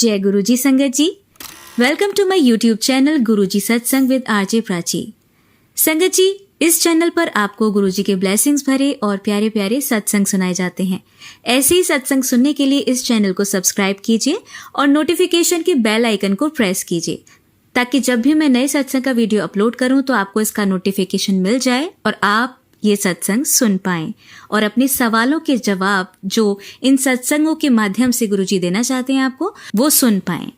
जय गुरुजी संगत जी। Welcome to my YouTube channel Guruji Satsang with RJ Prachi. संगत जी, इस चैनल पर आपको गुरुजी के ब्लेसिंग्स भरे और प्यारे प्यारे सत्संग सुनाए जाते हैं। ऐसे ही सत्संग सुनने के लिए इस चैनल को सब्सक्राइब कीजिए और नोटिफिकेशन के बेल आइकन को प्रेस कीजिए, ताकि जब भी मैं नए सत्संग का वीडियो अपलोड करूं तो आपको इसका नोटिफिकेशन मिल जाए और आप ये सत्संग सुन पाएं और अपने सवालों के जवाब जो इन सत्संगों के माध्यम से गुरुजी देना चाहते हैं आपको, वो सुन पाएं।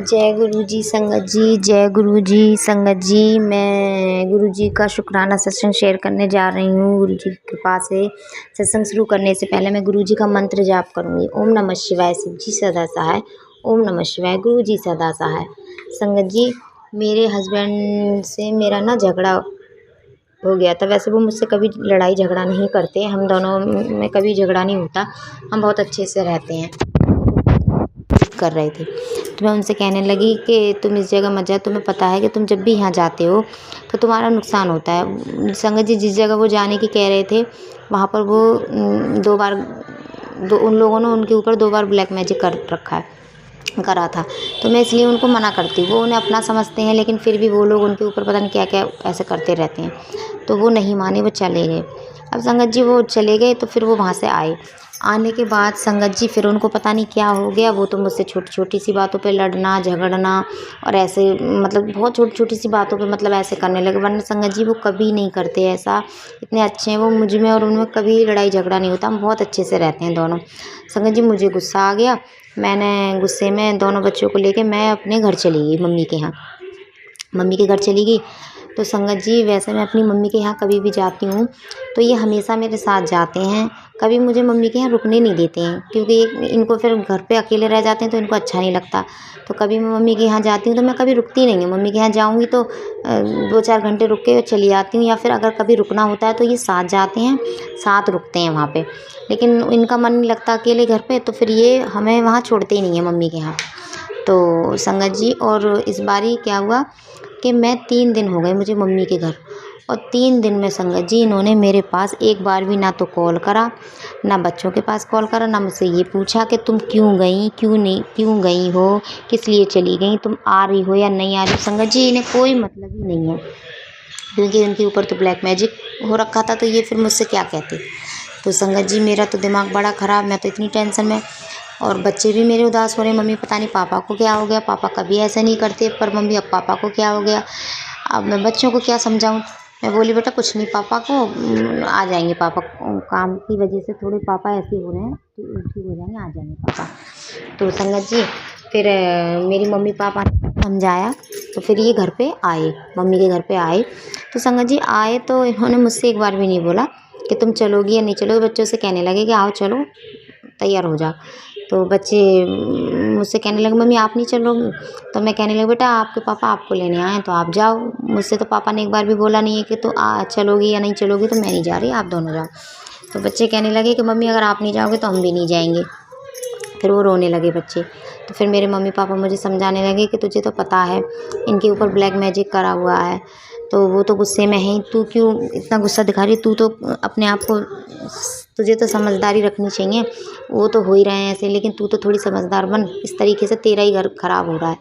जय गुरुजी संगत जी, जय गुरुजी संगत जी। मैं गुरुजी का शुक्राना सत्संग शेयर करने जा रही हूँ। गुरुजी की कृपा से सत्संग शुरू करने से पहले मैं गुरुजी का मंत्र जाप करूँगी। ओम नमः शिवाय, शिव जी सदा सहाय। ओम नमः शिवाय, गुरुजी सदा सहाय। संगत जी, मेरे हस्बैंड से मेरा ना झगड़ा हो गया था। वैसे वो मुझसे कभी लड़ाई झगड़ा नहीं करते, हम दोनों में कभी झगड़ा नहीं होता, हम बहुत अच्छे से रहते हैं। कर रहे थे तो मैं उनसे कहने लगी कि तुम इस जगह मत जाओ, तुम्हें पता है कि तुम जब भी यहाँ जाते हो तो तुम्हारा नुकसान होता है। संगत जी, जिस जगह वो जाने की कह रहे थे वहाँ पर वो उन लोगों ने उनके ऊपर 2 बार ब्लैक मैजिक करा था। तो मैं इसलिए उनको मना करती हूँ। वो उन्हें अपना समझते हैं, लेकिन फिर भी वो लोग उनके ऊपर पता नहीं क्या क्या ऐसे करते रहते हैं। तो वो नहीं माने, वो चले गए। अब संगत जी वो चले गए तो फिर वो वहाँ से आने के बाद संगत जी फिर उनको पता नहीं क्या हो गया। वो तो मुझसे छोटी छोटी सी बातों पे लड़ना झगड़ना और ऐसे मतलब बहुत छोटी छोटी सी बातों पे मतलब ऐसे करने लगे। वरना संगत जी वो कभी नहीं करते ऐसा, इतने अच्छे हैं वो। मुझ में और उनमें कभी लड़ाई झगड़ा नहीं होता, हम बहुत अच्छे से रहते हैं दोनों। संगत जी मुझे गुस्सा आ गया, मैंने गुस्से में दोनों बच्चों को लेके मैं अपने घर चली गई, मम्मी के यहाँ। मम्मी के घर चली गई तो संगत जी वैसे मैं अपनी मम्मी के यहाँ कभी भी जाती हूँ तो ये हमेशा मेरे साथ जाते हैं, कभी मुझे मम्मी के यहाँ रुकने नहीं देते हैं, क्योंकि इनको फिर घर पे अकेले रह जाते हैं तो इनको अच्छा नहीं लगता। तो कभी मैं मम्मी के यहाँ जाती हूँ तो मैं कभी रुकती नहीं हूँ। मम्मी के यहाँ जाऊँगी तो 2-4 घंटे रुक के चली आती हूँ, या फिर अगर कभी रुकना होता है तो ये साथ जाते हैं, साथ रुकते हैं वहाँ पर। लेकिन इनका मन नहीं लगता अकेले घर पर, तो फिर ये हमें वहाँ छोड़ते ही नहीं है मम्मी के यहाँ। तो संगत जी, और इस बारी क्या हुआ कि मैं 3 दिन हो गए मुझे मम्मी के घर, और 3 दिन में संगत जी इन्होंने मेरे पास एक बार भी ना तो कॉल करा, ना बच्चों के पास कॉल करा, ना मुझसे ये पूछा कि तुम क्यों गई हो, किस लिए चली गई, तुम आ रही हो या नहीं आ रही हो। संगत जी इन्हें कोई मतलब ही नहीं है, क्योंकि उनके ऊपर तो ब्लैक मैजिक हो रखा था, तो ये फिर मुझसे क्या कहते। तो संगत जी मेरा तो दिमाग बड़ा ख़राब, मैं तो इतनी टेंशन में, और बच्चे भी मेरे उदास हो रहे हैं। मम्मी पता नहीं पापा को क्या हो गया, पापा कभी ऐसा नहीं करते, पर मम्मी अब पापा को क्या हो गया। अब मैं बच्चों को क्या समझाऊं। मैं बोली बेटा कुछ नहीं, पापा को आ जाएंगे, पापा काम की वजह से थोड़े पापा ऐसे हो रहे हैं, तो ठीक हो जाएंगे, आ जाएंगे पापा। तो संगत जी फिर मेरी मम्मी पापा ने समझाया तो फिर ये घर पे आए, मम्मी के घर पे आए। तो संगत जी आए तो इन्होंने मुझसे एक बार भी नहीं बोला कि तुम चलोगी या नहीं चलोगी। बच्चों से कहने लगे कि आओ चलो, तैयार हो जाओ। तो बच्चे मुझसे कहने लगे मम्मी आप नहीं चलोगी। तो मैं कहने लगी बेटा आपके पापा आपको लेने आए हैं तो आप जाओ, मुझसे तो पापा ने एक बार भी बोला नहीं है कि तो चलोगी या नहीं चलोगी, तो मैं नहीं जा रही, आप दोनों जाओ। तो बच्चे कहने लगे कि मम्मी अगर आप नहीं जाओगे तो हम भी नहीं जाएंगे। फिर वो रोने लगे बच्चे। तो फिर मेरे मम्मी पापा मुझे समझाने लगे कि तुझे तो पता है इनके ऊपर ब्लैक मैजिक करा हुआ है, तो वो तो गुस्से में है, तू क्यों इतना गुस्सा दिखा रही है, तू तो अपने आप को, तुझे तो समझदारी रखनी चाहिए, वो तो हो ही रहे हैं ऐसे, लेकिन तू तो थोड़ी समझदार बन, इस तरीके से तेरा ही घर ख़राब हो रहा है।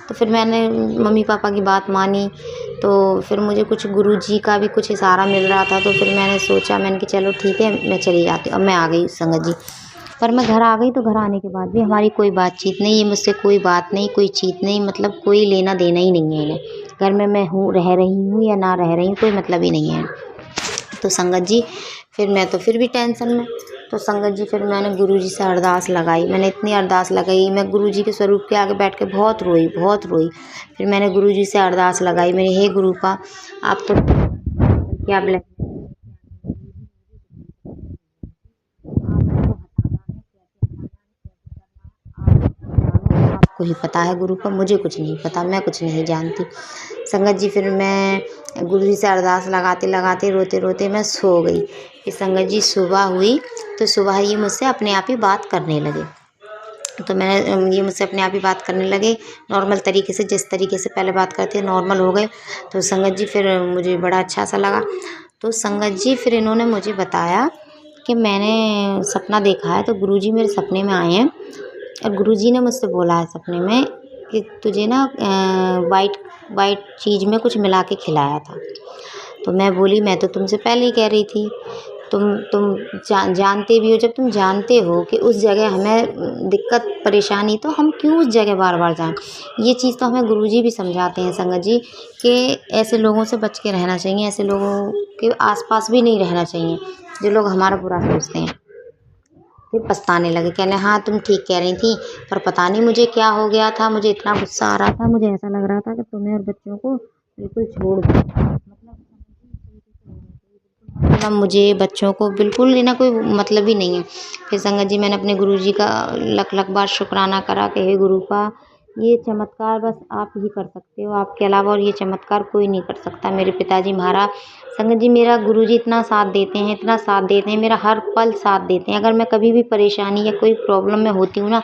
तो फिर मैंने मम्मी पापा की बात मानी। तो फिर मुझे कुछ गुरुजी का भी कुछ इशारा मिल रहा था, तो फिर मैंने सोचा, मैंने कि चलो ठीक है मैं चली जाती हूँ। अब मैं आ गई संगत जी, पर मैं घर आ गई तो घर आने के बाद भी हमारी कोई बातचीत नहीं, ये मुझसे कोई बात नहीं, कोई चीत नहीं, मतलब कोई लेना देना ही नहीं है इन्हें। घर में मैं रह रही हूँ या ना रह रही हूँ कोई मतलब ही नहीं है। तो संगत जी फिर मैं तो फिर भी टेंशन में। तो संगत जी फिर मैंने गुरुजी से अरदास लगाई, मैंने इतनी अरदास लगाई, मैं गुरुजी के स्वरूप के आगे बैठ के बहुत रोई। फिर मैंने गुरुजी से अरदास लगाई, मेरे हे गुरु का आप तो क्या ब्लैक आपको ही पता है गुरु का, मुझे कुछ नहीं पता, मैं कुछ नहीं जानती। संगत जी फिर मैं गुरुजी से अरदास लगाते रोते मैं सो गई। फिर संगत जी सुबह हुई तो सुबह ये मुझसे अपने आप ही बात करने लगे। तो ये मुझसे अपने आप ही बात करने लगे नॉर्मल तरीके से, जिस तरीके से पहले बात करते नॉर्मल हो गए। तो संगत जी फिर मुझे बड़ा अच्छा सा लगा। तो संगत जी फिर इन्होंने मुझे बताया कि मैंने सपना देखा है। तो गुरुजी मेरे सपने में आए हैं और गुरुजी ने मुझसे बोला है सपने में कि तुझे ना वाइट वाइट चीज़ में कुछ मिला के खिलाया था। तो मैं बोली मैं तो तुमसे पहले ही कह रही थी, तुम जानते भी हो, जब तुम जानते हो कि उस जगह हमें दिक्कत परेशानी, तो हम क्यों उस जगह बार बार जाएं। ये चीज़ तो हमें गुरुजी भी समझाते हैं संगत जी कि ऐसे लोगों से बच के रहना चाहिए, ऐसे लोगों के आसपास भी नहीं रहना चाहिए जो लोग हमारा बुरा सोचते हैं। फिर पछताने लगे, कहने हाँ तुम ठीक कह रही थी, पर पता नहीं मुझे क्या हो गया था, मुझे इतना गुस्सा आ रहा था, मुझे ऐसा लग रहा था कि तुम्हें और बच्चों को बिल्कुल छोड़ दो। मतलब मुझे बच्चों को बिल्कुल ना कोई मतलब ही नहीं है। फिर संगत जी मैंने अपने गुरुजी का लख लख बार शुक्राना करा कि हे गुरुपा, ये चमत्कार बस आप ही कर सकते हो, आपके अलावा और ये चमत्कार कोई नहीं कर सकता। मेरे पिताजी महाराज संगत जी, मेरा गुरुजी इतना साथ देते हैं, इतना साथ देते हैं, मेरा हर पल साथ देते हैं। अगर मैं कभी भी परेशानी या कोई प्रॉब्लम में होती हूँ ना,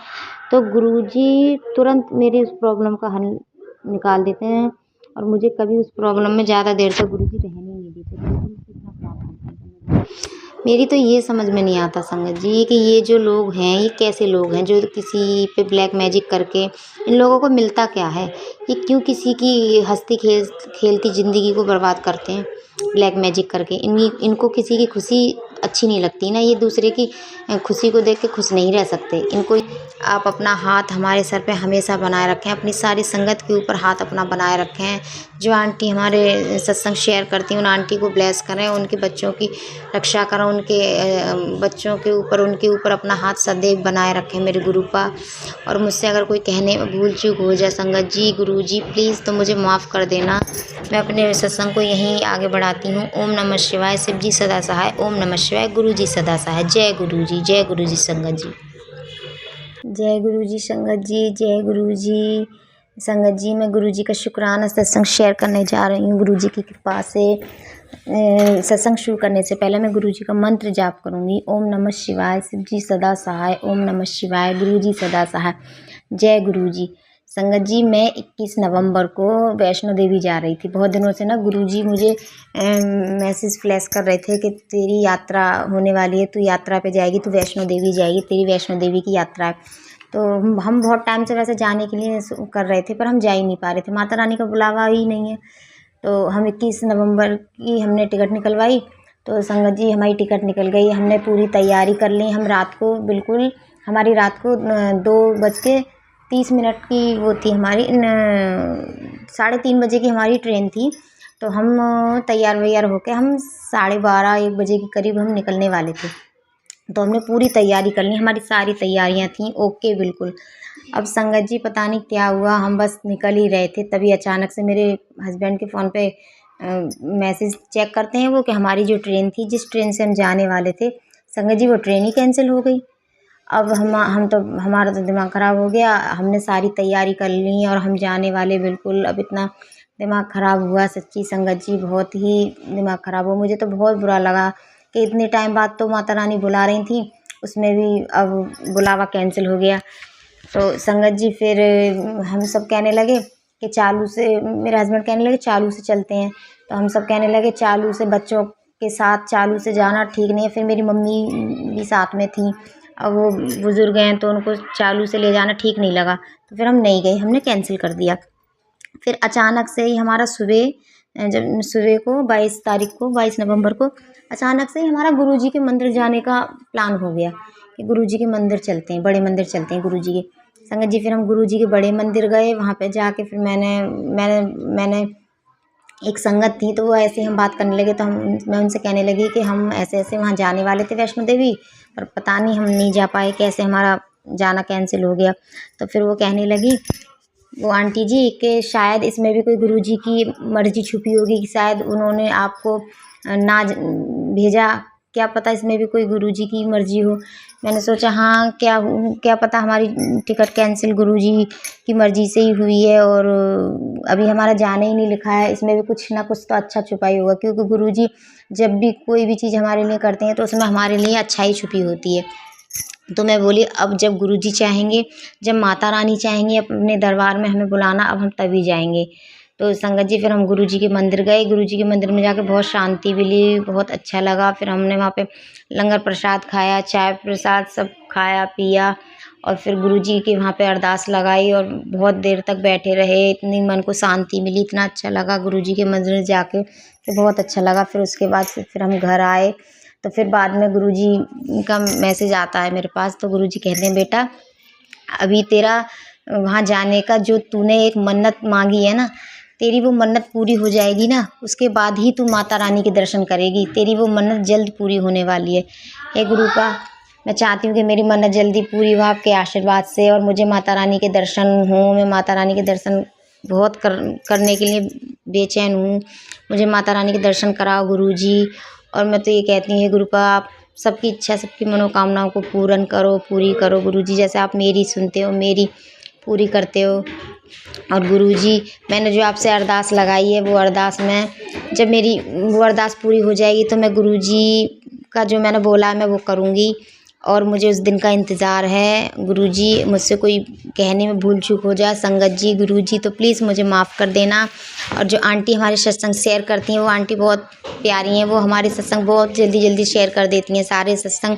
तो गुरुजी तुरंत मेरी उस प्रॉब्लम का हल निकाल देते हैं और मुझे कभी उस प्रॉब्लम में ज़्यादा देर तक गुरुजी रहने नहीं देते। गुरुजी मुझसे इतना प्यार करते हैं। मेरी तो ये समझ में नहीं आता संगत जी कि ये जो लोग हैं ये कैसे लोग हैं जो किसी पे ब्लैक मैजिक करके, इन लोगों को मिलता क्या है, ये क्यों किसी की हंसती खेलती ज़िंदगी को बर्बाद करते हैं ब्लैक मैजिक करके। इनको किसी की खुशी अच्छी नहीं लगती ना, ये दूसरे की खुशी को देख के खुश नहीं रह सकते। इनको आप अपना हाथ हमारे सर पे हमेशा बनाए रखें, अपनी सारी संगत के ऊपर हाथ अपना बनाए रखें। जो आंटी हमारे सत्संग शेयर करती हैं उन आंटी को ब्लेस करें, उनके बच्चों की रक्षा करें, उनके बच्चों के ऊपर उनके ऊपर अपना हाथ सदैव बनाए रखें मेरे गुरुपा। और मुझसे अगर कोई कहने में भूल चूक हो जाए संगत जी, गुरु जी प्लीज़ तो मुझे माफ़ कर देना। मैं अपने सत्संग को यहीं आगे बढ़ाती हूँ। ओम नमः शिवाय, शिव जी सदा सहाय। ओम नमः शिवाय, गुरु जी सदा सहाय। जय गुरु जी, जय गुरु जी संगत जी। जय गुरु जी संगत जी, जय गुरु जी संगत जी। मैं गुरु जी का शुक्राना सत्संग शेयर करने जा रही हूँ। गुरु जी की कृपा से सत्संग शुरू करने से पहले मैं गुरु जी का मंत्र जाप करूँगी। ओम नमः शिवाय, शिव जी सदा सहाय। ओम नमः शिवाय, गुरु जी सदा सहाय। जय गुरु जी संगत जी। मैं 21 नवंबर को वैष्णो देवी जा रही थी। बहुत दिनों से ना गुरुजी मुझे मैसेज फ्लैश कर रहे थे कि तेरी यात्रा होने वाली है, तू यात्रा पे जाएगी, तू वैष्णो देवी जाएगी, तेरी वैष्णो देवी की यात्रा है। तो हम बहुत टाइम से वैसे जाने के लिए कर रहे थे, पर हम जा ही नहीं पा रहे थे, माता रानी का बुलावा ही नहीं है। तो हम 21 नवंबर की हमने टिकट निकलवाई। तो संगत जी हमारी टिकट निकल गई, हमने पूरी तैयारी कर ली। हम रात को बिल्कुल, हमारी रात को 2:30 की वो थी हमारी 3:30 बजे की हमारी ट्रेन थी। तो हम तैयार वैयार होके हम 12:30-1 बजे के करीब हम निकलने वाले थे। तो हमने पूरी तैयारी कर ली, हमारी सारी तैयारियां थी ओके बिल्कुल। अब संगत जी पता नहीं क्या हुआ, हम बस निकल ही रहे थे, तभी अचानक से मेरे हस्बैंड के फ़ोन पे मैसेज चेक करते हैं वो कि हमारी जो ट्रेन थी, जिस ट्रेन से हम जाने वाले थे संगत जी, वो ट्रेन ही कैंसिल हो गई। अब हमारा तो दिमाग ख़राब हो गया। हमने सारी तैयारी कर ली और हम जाने वाले बिल्कुल। अब इतना दिमाग ख़राब हुआ सच्ची संगत जी, बहुत ही दिमाग ख़राब हुआ। मुझे तो बहुत बुरा लगा कि इतने टाइम बाद तो माता रानी बुला रही थी, उसमें भी अब बुलावा कैंसिल हो गया। तो संगत जी फिर हम सब कहने लगे कि चालू से, मेरे हस्बैंड कहने लगे चालू से चलते हैं। तो हम सब कहने लगे चालू से, बच्चों के साथ चालू से जाना ठीक नहीं है। फिर मेरी मम्मी भी साथ में थी, अब वो बुज़ुर्ग हैं तो उनको चालू से ले जाना ठीक नहीं लगा। तो फिर हम नहीं गए, हमने कैंसिल कर दिया। फिर अचानक से ही हमारा जब सुबह को 22 तारीख को, 22 नवंबर को अचानक से ही हमारा गुरुजी के मंदिर जाने का प्लान हो गया कि गुरुजी के मंदिर चलते हैं, बड़े मंदिर चलते हैं गुरुजी के। संगत जी फिर हम गुरुजी के बड़े मंदिर गए। वहाँ पे जाके फिर मैंने एक संगत थी, तो वो ऐसे हम बात करने लगे। तो मैं उनसे कहने लगी कि हम ऐसे ऐसे वहाँ जाने वाले थे वैष्णो देवी, पर पता नहीं हम नहीं जा पाए, कैसे हमारा जाना कैंसिल हो गया। तो फिर वो कहने लगी, वो आंटी जी, कि शायद इसमें भी कोई गुरुजी की मर्ज़ी छुपी होगी, कि शायद उन्होंने आपको ना भेजा, क्या पता इसमें भी कोई गुरुजी की मर्ज़ी हो। मैंने सोचा हाँ क्या पता हमारी टिकट कैंसिल गुरुजी की मर्ज़ी से ही हुई है और अभी हमारा जाने ही नहीं लिखा है, इसमें भी कुछ ना कुछ तो अच्छा छुपा ही होगा। क्योंकि गुरुजी जब भी कोई भी चीज़ हमारे लिए करते हैं तो उसमें हमारे लिए अच्छाई छुपी होती है। तो मैं बोली अब जब गुरुजी चाहेंगे, जब माता रानी चाहेंगी अपने दरबार में हमें बुलाना, अब हम तभी जाएंगे। तो संगत जी फिर हम गुरु जी के मंदिर गए। गुरु जी के मंदिर में जाकर बहुत शांति मिली, बहुत अच्छा लगा। फिर हमने वहाँ पे लंगर प्रसाद खाया, चाय प्रसाद सब खाया पिया और फिर गुरु जी की वहाँ पे अरदास लगाई और बहुत देर तक बैठे रहे। इतनी मन को शांति मिली, इतना अच्छा लगा गुरु जी के मंदिर में जाके, तो बहुत अच्छा लगा। फिर उसके बाद फिर हम घर आए। तो फिर बाद में गुरु जी का मैसेज आता है मेरे पास। तो गुरु जी कहते हैं, बेटा अभी तेरा वहाँ जाने का जो तूने एक मन्नत मांगी है ना, तेरी वो मन्नत पूरी हो जाएगी ना, उसके बाद ही तू माता रानी के दर्शन करेगी। तेरी वो मन्नत जल्द पूरी होने वाली है। हे गुरुपा, मैं चाहती हूँ कि मेरी मन्नत जल्दी पूरी हो आपके आशीर्वाद से और मुझे माता रानी के दर्शन हो। मैं माता रानी के दर्शन बहुत करने के लिए बेचैन हूँ। मुझे माता रानी के दर्शन कराओ गुरु जी। और मैं तो ये कहती हूँ, हे गुरुपा, आप सबकी इच्छा, सबकी मनोकामनाओं को पूरी करो गुरु जी। जैसे आप मेरी सुनते हो, मेरी पूरी करते हो। और गुरु जी, मैंने जो आपसे अरदास लगाई है, वो अरदास मैं जब मेरी वो अरदास पूरी हो जाएगी तो मैं गुरु जी का जो मैंने बोला है मैं वो करूँगी। और मुझे उस दिन का इंतज़ार है गुरु जी। मुझसे कोई कहने में भूल चूक हो जाए संगत जी, गुरु जी, तो प्लीज़ मुझे माफ़ कर देना। और जो आंटी हमारे सत्संग शेयर करती हैं, वो आंटी बहुत प्यारी हैं। वो हमारे सत्संग बहुत जल्दी जल्दी शेयर कर देती हैं सारे सत्संग।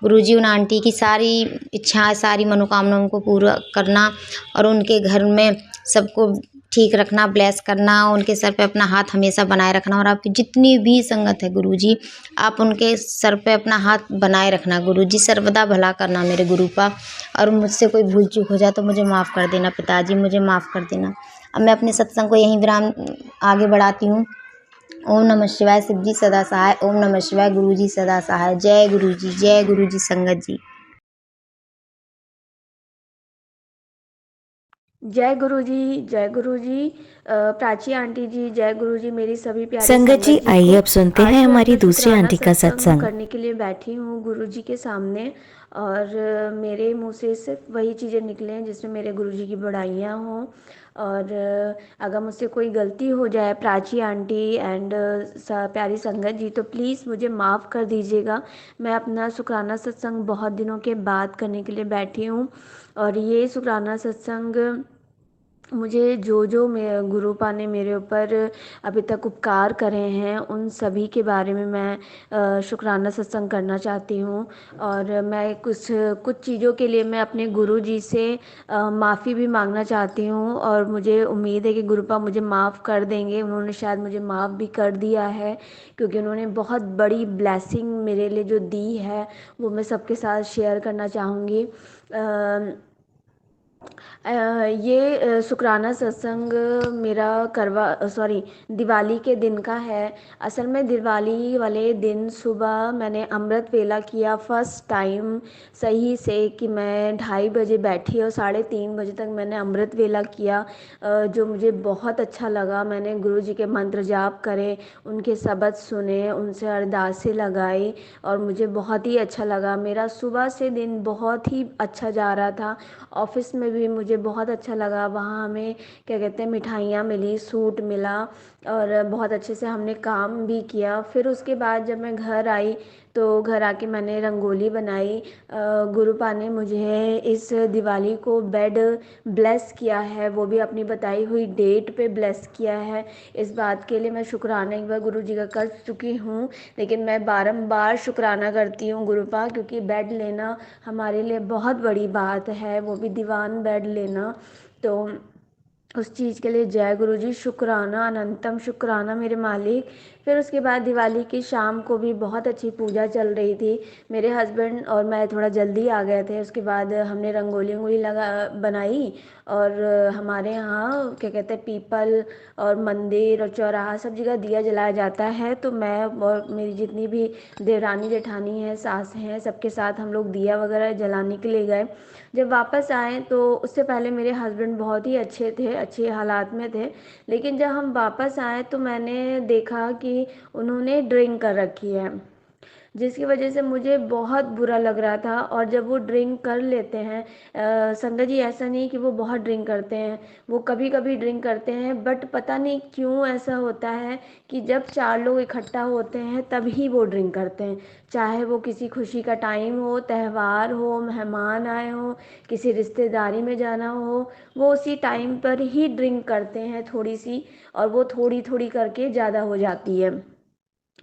गुरु जी उन आंटी की सारी इच्छा, सारी मनोकामनाओं को पूरा करना और उनके घर में सबको ठीक रखना, ब्लेस करना, उनके सर पे अपना हाथ हमेशा बनाए रखना। और आपकी जितनी भी संगत है गुरु जी, आप उनके सर पे अपना हाथ बनाए रखना गुरु जी, सर्वदा भला करना मेरे गुरुपा। और मुझसे कोई भूल चूक हो जाए तो मुझे माफ़ कर देना पिताजी, मुझे माफ़ कर देना। अब मैं अपने सत्संग को यहीं विराम आगे बढ़ाती हूँ। ओम नमः शिवाय, शिव जी सदा सहाय। ओम नमः शिवाय, गुरु जी सदा सहाय। जय गुरु जी, जय गुरु जी संगत जी। जय गुरु जी, जय गुरु जी। प्राची आंटी जी, जय गुरु जी। मेरी सभी प्यारी संगत जी, संगत जी आइए को अब सुनते आज हैं मैं हमारी अपना दूसरी शुक्राना आंटी का सत्संग सत्संग। करने के लिए बैठी हूँ गुरु जी के सामने। और मेरे मुंह से सिर्फ वही चीज़ें निकलें जिसमें मेरे गुरु जी की बड़ाइयाँ हों। और अगर मुझसे कोई गलती हो जाए प्राची आंटी एंड प्यारी संगत जी, तो प्लीज़ मुझे माफ़ कर दीजिएगा। मैं अपना शुक्राना सत्संग बहुत दिनों के बाद करने के लिए बैठी हूँ। और ये शुक्राना सत्संग मुझे जो जो गुरुपा ने मेरे ऊपर अभी तक उपकार करे हैं, उन सभी के बारे में मैं शुक्राना सत्संग करना चाहती हूँ। और मैं कुछ कुछ चीज़ों के लिए मैं अपने गुरु जी से माफ़ी भी मांगना चाहती हूँ। और मुझे उम्मीद है कि गुरुपा मुझे माफ़ कर देंगे। उन्होंने शायद मुझे माफ़ भी कर दिया है, क्योंकि उन्होंने बहुत बड़ी ब्लेसिंग मेरे लिए जो दी है, वो मैं सबके साथ शेयर करना चाहूँगी। ये शुक्राना सत्संग मेरा दिवाली के दिन का है। असल में दिवाली वाले दिन सुबह मैंने अमृत वेला किया फर्स्ट टाइम सही से, कि मैं 2:30 बजे बैठी और 3:30 बजे तक मैंने अमृत वेला किया, जो मुझे बहुत अच्छा लगा। मैंने गुरु जी के मंत्र जाप करे, उनके शब्द सुने, उनसे अरदासें लगाई और मुझे बहुत ही अच्छा लगा। मेरा सुबह से दिन बहुत ही अच्छा जा रहा था। ऑफ़िस में भी मुझे बहुत अच्छा लगा। वहाँ हमें क्या कहते हैं, मिठाइयाँ मिली, सूट मिला और बहुत अच्छे से हमने काम भी किया। फिर उसके बाद जब मैं घर आई तो घर आके मैंने रंगोली बनाई। गुरुपा ने मुझे इस दिवाली को बेड ब्लेस किया है, वो भी अपनी बताई हुई डेट पे ब्लेस किया है। इस बात के लिए मैं शुक्राना एक बार गुरु जी का कर चुकी हूँ, लेकिन मैं बारंबार शुक्राना करती हूँ गुरुपा, क्योंकि बेड लेना हमारे लिए बहुत बड़ी बात है, वो भी दीवान बेड लेना। तो उस चीज़ के लिए जय गुरु जी, शुक्राना, अनंतम शुक्राना मेरे मालिक। फिर उसके बाद दिवाली की शाम को भी बहुत अच्छी पूजा चल रही थी। मेरे हस्बैंड और मैं थोड़ा जल्दी आ गए थे। उसके बाद हमने रंगोली वंगोली बनाई। और हमारे यहाँ क्या कहते हैं, पीपल और मंदिर और चौराहा सब जगह दिया जलाया जाता है। तो मैं और मेरी जितनी भी देवरानी जेठानी हैं, सास हैं, सबके साथ हम लोग दिया वगैरह जलाने के लिए गए। जब वापस आए तो उससे पहले मेरे हस्बैंड बहुत ही अच्छे थे, अच्छे हालात में थे। लेकिन जब हम वापस आए तो मैंने देखा कि उन्होंने ड्रिंक कर रखी है। जिसकी वजह से मुझे बहुत बुरा लग रहा था। और जब वो ड्रिंक कर लेते हैं, संगत जी, ऐसा नहीं कि वो बहुत ड्रिंक करते हैं, वो कभी कभी ड्रिंक करते हैं, बट पता नहीं क्यों ऐसा होता है कि जब 4 लोग इकट्ठा होते हैं तभी वो ड्रिंक करते हैं। चाहे वो किसी खुशी का टाइम हो, त्यौहार हो, मेहमान आए हों, किसी रिश्तेदारी में जाना हो, वो उसी टाइम पर ही ड्रिंक करते हैं थोड़ी सी, और वो थोड़ी थोड़ी करके ज़्यादा हो जाती है।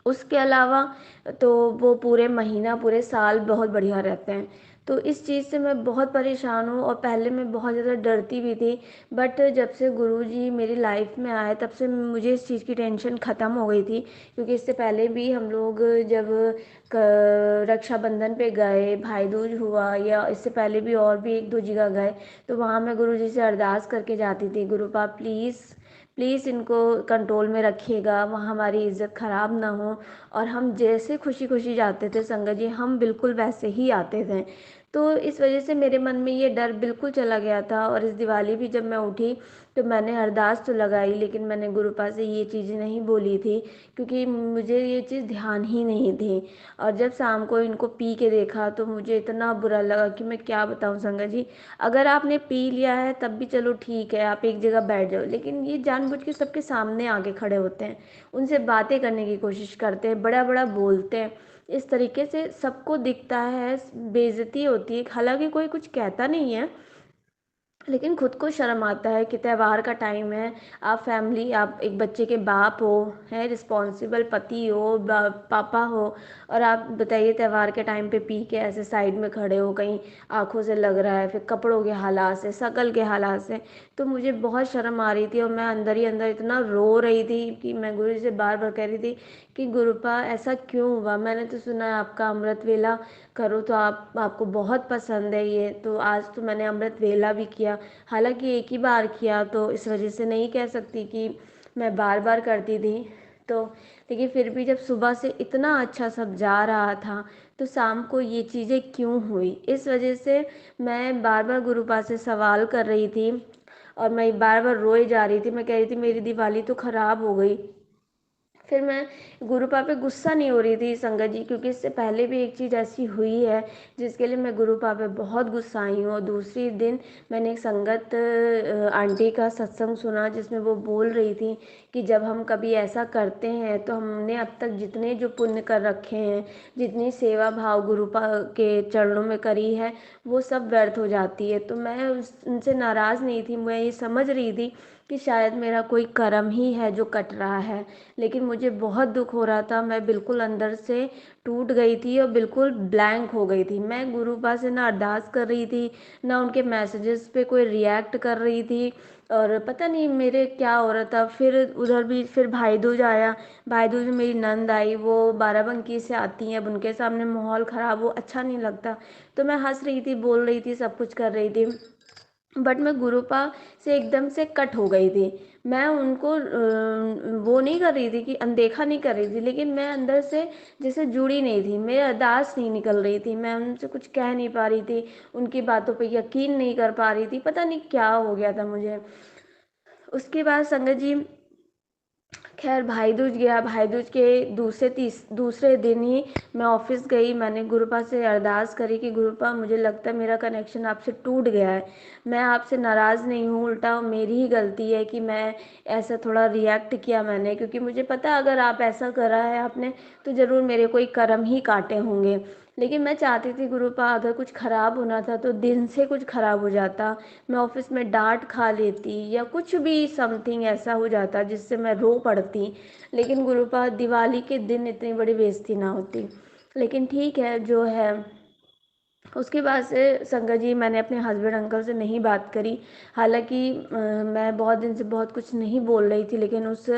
उसके अलावा तो वो पूरे महीना, पूरे साल बहुत बढ़िया रहते हैं। तो इस चीज़ से मैं बहुत परेशान हूँ, और पहले मैं बहुत ज़्यादा डरती भी थी, बट जब से गुरुजी मेरी लाइफ में आए तब से मुझे इस चीज़ की टेंशन ख़त्म हो गई थी। क्योंकि इससे पहले भी हम लोग जब रक्षाबंधन पे गए, भाई दूज हुआ, या इससे पहले भी और भी एक दो जगह गए, तो वहाँ मैं गुरुजी से अरदास करके जाती थी, गुरुपा प्लीज़ प्लीज़ इनको कंट्रोल में रखिएगा, वहाँ हमारी इज़्ज़त ख़राब ना हो। और हम जैसे खुशी खुशी जाते थे संगत जी, हम बिल्कुल वैसे ही आते थे। तो इस वजह से मेरे मन में ये डर बिल्कुल चला गया था। और इस दिवाली भी जब मैं उठी तो मैंने अरदास तो लगाई, लेकिन मैंने गुरुपा से ये चीज़ें नहीं बोली थी, क्योंकि मुझे ये चीज़ ध्यान ही नहीं थी। और जब शाम को इनको पी के देखा तो मुझे इतना बुरा लगा कि मैं क्या बताऊं संगत जी। अगर आपने पी लिया है तब भी चलो ठीक है, आप एक जगह बैठ जाओ, लेकिन ये जानबूझ के सबके सामने आके खड़े होते हैं, उनसे बातें करने की कोशिश करते हैं, बड़ा बड़ा बोलते हैं, इस तरीके से सबको दिखता है, बेइज्जती होती है। हालांकि कोई कुछ कहता नहीं है, लेकिन खुद को शर्म आता है कि त्यौहार का टाइम है, आप फैमिली, आप एक बच्चे के बाप हो, हैं रिस्पॉन्सिबल पति हो, पापा हो, और आप बताइए त्यौहार के टाइम पे पी के ऐसे साइड में खड़े हो, कहीं आंखों से लग रहा है, फिर कपड़ों के हालात से, शकल के हालात से। तो मुझे बहुत शर्म आ रही थी, और मैं अंदर ही अंदर इतना रो रही थी कि मैं गुरु जी से बार बार कह रही थी कि गुरुपा ऐसा क्यों हुआ, मैंने तो सुना है आपका अमृत वेला करो तो आपको बहुत पसंद है ये, तो आज तो मैंने अमृत वेला भी किया। हालांकि एक ही बार किया, तो इस वजह से नहीं कह सकती कि मैं बार बार करती थी। तो लेकिन फिर भी जब सुबह से इतना अच्छा सब जा रहा था, तो शाम को ये चीज़ें क्यों हुई, इस वजह से मैं बार बार गुरुपा से सवाल कर रही थी। और मैं बार बार रोए जा रही थी, मैं कह रही थी मेरी दिवाली तो ख़राब हो गई। फिर मैं गुरुपा पे गुस्सा नहीं हो रही थी संगत जी, क्योंकि इससे पहले भी एक चीज़ ऐसी हुई है जिसके लिए मैं गुरुपा पे बहुत गुस्सा आई हूँ। और दूसरी दिन मैंने एक संगत आंटी का सत्संग सुना, जिसमें वो बोल रही थी कि जब हम कभी ऐसा करते हैं तो हमने अब तक जितने जो पुण्य कर रखे हैं, जितनी सेवा भाव गुरुपा के चरणों में करी है, वो सब व्यर्थ हो जाती है। तो मैं उनसे नाराज़ नहीं थी, मैं ये समझ रही थी कि शायद मेरा कोई कर्म ही है जो कट रहा है। लेकिन मुझे बहुत दुख हो रहा था, मैं बिल्कुल अंदर से टूट गई थी और बिल्कुल ब्लैंक हो गई थी। मैं गुरुपा से ना अरदास कर रही थी, ना उनके मैसेजेस पे कोई रिएक्ट कर रही थी, और पता नहीं मेरे क्या हो रहा था। फिर उधर भी फिर भाई दूज आया, भाई दूज में मेरी नंद आई, वो बाराबंकी से आती हैं, अब उनके सामने माहौल ख़राब, वो अच्छा नहीं लगता। तो मैं हंस रही थी, बोल रही थी, सब कुछ कर रही थी, बट मैं गुरुपा से एकदम से कट हो गई थी। मैं उनको वो नहीं कर रही थी कि अनदेखा नहीं कर रही थी, लेकिन मैं अंदर से जैसे जुड़ी नहीं थी, मेरी अरदास नहीं निकल रही थी, मैं उनसे कुछ कह नहीं पा रही थी, उनकी बातों पे यकीन नहीं कर पा रही थी, पता नहीं क्या हो गया था मुझे। उसके बाद संगत जी, खैर भाई दूज गया, भाई दूज के दूसरे दिन ही मैं ऑफिस गई। मैंने गुरुपा से अरदास करी कि गुरुपा मुझे लगता है मेरा कनेक्शन आपसे टूट गया है, मैं आपसे नाराज़ नहीं हूँ, उल्टा मेरी ही गलती है कि मैं ऐसा थोड़ा रिएक्ट किया मैंने, क्योंकि मुझे पता अगर आप ऐसा करा है आपने तो ज़रूर मेरे कोई कर्म ही काटे होंगे। लेकिन मैं चाहती थी गुरुपा अगर कुछ ख़राब होना था तो दिन से कुछ ख़राब हो जाता, मैं ऑफिस में डांट खा लेती, या कुछ भी समथिंग ऐसा हो जाता जिससे मैं रो पड़ती, लेकिन गुरुपा दिवाली के दिन इतनी बड़ी बेइज्जती ना होती। लेकिन ठीक है जो है। उसके बाद से संगत जी मैंने अपने हस्बैंड अंकल से नहीं बात करी। हालांकि मैं बहुत दिन से बहुत कुछ नहीं बोल रही थी, लेकिन उस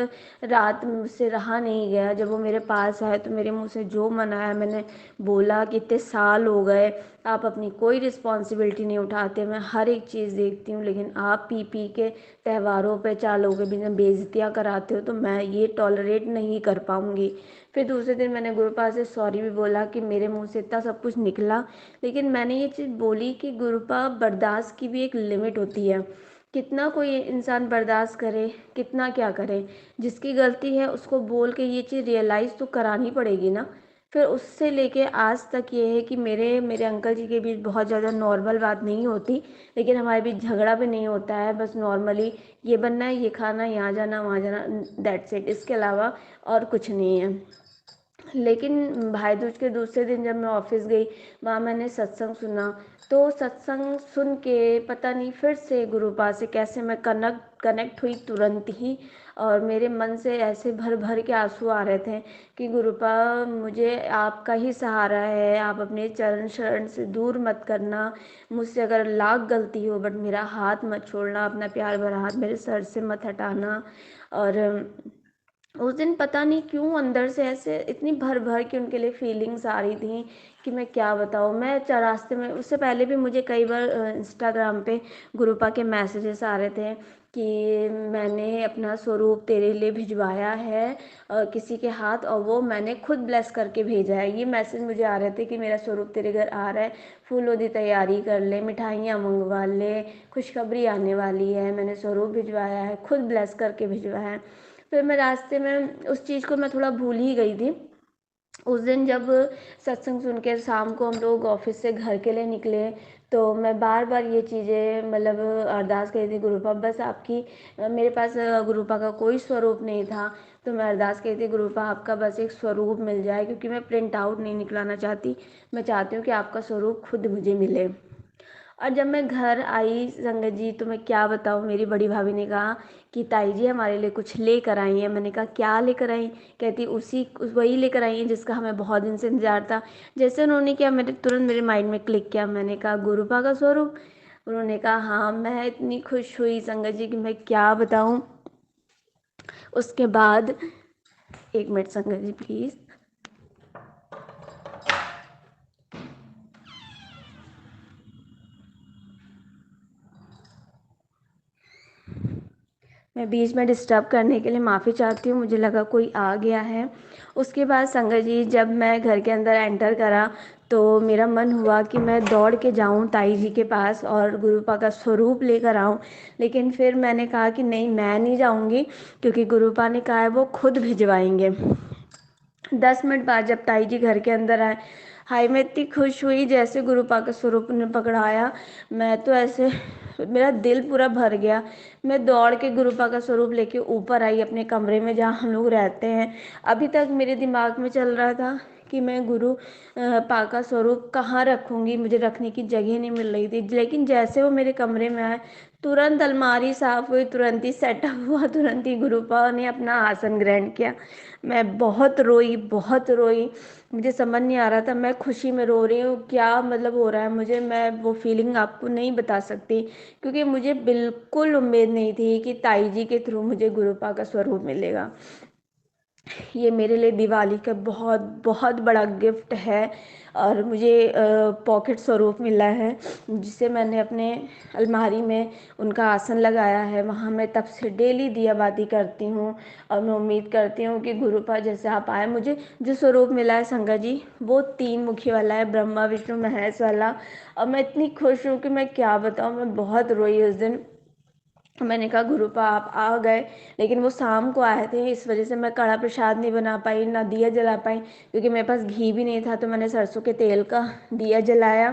रात मुझसे रहा नहीं गया। जब वो मेरे पास आए तो मेरे मुंह से जो मन आया मैंने बोला कि इतने साल हो गए, आप अपनी कोई रिस्पॉन्सिबिलिटी नहीं उठाते, मैं हर एक चीज़ देखती हूँ, लेकिन आप पी पी के त्योहारों पे 4 लोगों के बीच में बेइज्जतियाँ कराते हो, तो मैं ये टॉलरेट नहीं कर पाऊँगी। फिर दूसरे दिन मैंने गुरुपा से सॉरी भी बोला कि मेरे मुंह से इतना सब कुछ निकला, लेकिन मैंने ये चीज़ बोली कि गुरुपा बर्दाश्त की भी एक लिमिट होती है। कितना कोई इंसान बर्दाश्त करे, कितना क्या करे, जिसकी गलती है उसको बोल के ये चीज़ रियलाइज़ तो करानी पड़ेगी ना। फिर उससे लेके आज तक ये है कि मेरे मेरे अंकल जी के बीच बहुत ज़्यादा नॉर्मल बात नहीं होती, लेकिन हमारे बीच झगड़ा भी नहीं होता है, बस नॉर्मली ये बनना है, ये खाना है, यहाँ जाना वहाँ जाना, दैट्स इट, इसके अलावा और कुछ नहीं है। लेकिन भाई दूज के दूसरे दिन जब मैं ऑफिस गई, वहाँ मैंने सत्संग सुना, तो सत्संग सुन के पता नहीं फिर से गुरुपा से कैसे मैं कनेक्ट हुई तुरंत ही, और मेरे मन से ऐसे भर भर के आंसू आ रहे थे कि गुरुपा, मुझे आपका ही सहारा है, आप अपने चरण शरण से दूर मत करना, मुझसे अगर लाख गलती हो बट मेरा हाथ मत छोड़ना, अपना प्यार भरा हाथ मेरे सर से मत हटाना। और उस दिन पता नहीं क्यों अंदर से ऐसे इतनी भर भर के उनके लिए फीलिंग्स आ रही थी कि मैं क्या बताऊँ। मैं रास्ते में, उससे पहले भी मुझे कई बार इंस्टाग्राम पे गुरुपा के मैसेजेस आ रहे थे कि मैंने अपना स्वरूप तेरे लिए भिजवाया है किसी के हाथ, और वो मैंने खुद ब्लेस करके भेजा है। ये मैसेज मुझे आ रहे थे कि मेरा स्वरूप तेरे घर आ रहा है, फूलों की तैयारी कर ले, मिठाइयाँ मंगवा ले, खुशखबरी आने वाली है, मैंने स्वरूप भिजवाया है, खुद ब्लेस करके भिजवाया है। फिर मैं रास्ते में उस चीज़ को मैं थोड़ा भूल ही गई थी। उस दिन जब सत्संग सुन के शाम को हम लोग ऑफिस से घर के लिए निकले, तो मैं बार बार ये चीज़ें मतलब अरदास करी थी, गुरुपा बस आपकी, मेरे पास गुरुपा का कोई स्वरूप नहीं था, तो मैं अरदास करी थी, गुरुपा आपका बस एक स्वरूप मिल जाए, क्योंकि मैं प्रिंट आउट नहीं निकलाना चाहती, मैं चाहती हूँ कि आपका स्वरूप खुद मुझे मिले। और जब मैं घर आई संगत जी, तो मैं क्या बताऊँ, मेरी बड़ी भाभी ने कहा कि ताई जी हमारे लिए कुछ लेकर आई हैं। मैंने कहा क्या लेकर आई? कहती उसी वही लेकर आई हैं जिसका हमें बहुत दिन से इंतजार था। जैसे उन्होंने किया, मेरे तुरंत मेरे माइंड में क्लिक किया, मैंने कहा गुरुपा का स्वरूप। उन्होंने कहा हाँ। मैं इतनी खुश हुई संगत जी कि मैं क्या बताऊँ। उसके बाद, एक मिनट संगत जी प्लीज़। मैं बीच में डिस्टर्ब करने के लिए माफ़ी चाहती हूँ, मुझे लगा कोई आ गया है। उसके बाद संगत जी जब मैं घर के अंदर एंटर करा, तो मेरा मन हुआ कि मैं दौड़ के जाऊँ ताई जी के पास और गुरुपा का स्वरूप लेकर आऊँ, लेकिन फिर मैंने कहा कि नहीं, मैं नहीं जाऊँगी, क्योंकि गुरुपा ने कहा है वो खुद भिजवाएंगे। 10 मिनट बाद जब ताई जी घर के अंदर आए, हाय मैं इतनी खुश हुई जैसे गुरुपा का स्वरूप ने पकड़ाया। मैं तो ऐसे, मेरा दिल पूरा भर गया। मैं दौड़ के गुरुपा का स्वरूप लेके ऊपर आई अपने कमरे में जहाँ हम लोग रहते हैं। अभी तक मेरे दिमाग में चल रहा था कि मैं गुरु पा का स्वरूप कहाँ रखूँगी, मुझे रखने की जगह नहीं मिल रही थी। लेकिन जैसे वो मेरे कमरे में आए, तुरंत अलमारी साफ हुई, तुरंत ही सेटअप हुआ, तुरंत ही गुरुपा ने अपना आसन ग्रहण किया। मैं बहुत रोई, बहुत रोई। मुझे समझ नहीं आ रहा था मैं खुशी में रो रही हूँ, क्या मतलब हो रहा है मुझे, मैं वो फीलिंग आपको नहीं बता सकती, क्योंकि मुझे बिल्कुल उम्मीद नहीं थी कि ताई जी के थ्रू मुझे गुरुपा का स्वरूप मिलेगा। ये मेरे लिए दिवाली का बहुत बहुत बड़ा गिफ्ट है। और मुझे पॉकेट स्वरूप मिला है, जिसे मैंने अपने अलमारी में उनका आसन लगाया है, वहाँ मैं तब से डेली दिया बाती करती हूँ। और मैं उम्मीद करती हूँ कि गुरुपा जैसे आप आए, मुझे जो स्वरूप मिला है संगत जी, वो 3 मुखी वाला है, ब्रह्मा विष्णु महेश वाला। और मैं इतनी खुश हूँ कि मैं क्या बताऊँ, मैं बहुत रोई उस दिन। मैंने कहा गुरुपा आप आ गए, लेकिन वो शाम को आए थे, इस वजह से मैं कड़ा प्रसाद नहीं बना पाई, ना दिया जला पाई, क्योंकि मेरे पास घी भी नहीं था, तो मैंने सरसों के तेल का दिया जलाया।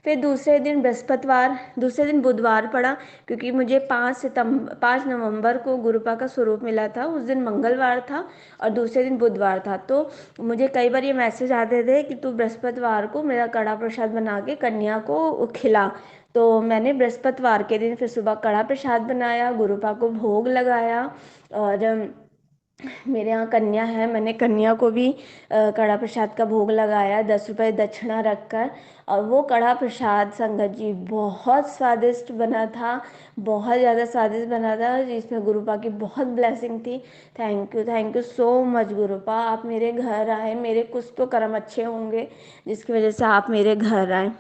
फिर दूसरे दिन बृहस्पतिवार, दूसरे दिन बुधवार पड़ा, क्योंकि मुझे 5 नवंबर को गुरुपा का स्वरूप मिला था, उस दिन मंगलवार था और दूसरे दिन बुधवार था। तो मुझे कई बार ये मैसेज आते थे कि तू बृहस्पतिवार को मेरा कड़ा प्रसाद बना के कन्या को खिला। तो मैंने बृहस्पतिवार के दिन फिर सुबह कड़ा प्रसाद बनाया, गुरुपा को भोग लगाया। और मेरे यहाँ कन्या है, मैंने कन्या को भी कड़ा प्रसाद का भोग लगाया, 10 रुपये दक्षिणा रखकर। और वो कड़ा प्रसाद संगत जी बहुत स्वादिष्ट बना था, बहुत ज़्यादा स्वादिष्ट बना था, जिसमें गुरुपा की बहुत ब्लेसिंग थी। थैंक यू सो मच गुरुपा, आप मेरे घर आए, मेरे कुछ तो कर्म अच्छे होंगे जिसकी वजह से आप मेरे घर आए।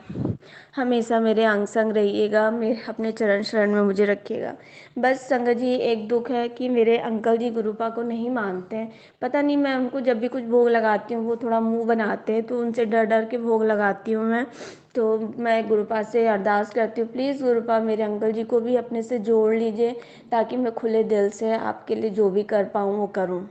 हमेशा मेरे अंग संग रहिएगा, मेरे अपने चरण शरण में मुझे रखिएगा। बस संगत जी एक दुख है कि मेरे अंकल जी गुरुपा को नहीं मानते हैं। पता नहीं, मैं उनको जब भी कुछ भोग लगाती हूँ वो थोड़ा मुंह बनाते हैं, तो उनसे डर डर के भोग लगाती हूँ मैं। तो मैं गुरुपा से अरदास करती हूँ, प्लीज़ गुरुपा मेरे अंकल जी को भी अपने से जोड़ लीजिए, ताकि मैं खुले दिल से आपके लिए जो भी कर पाऊँ वो करूँ।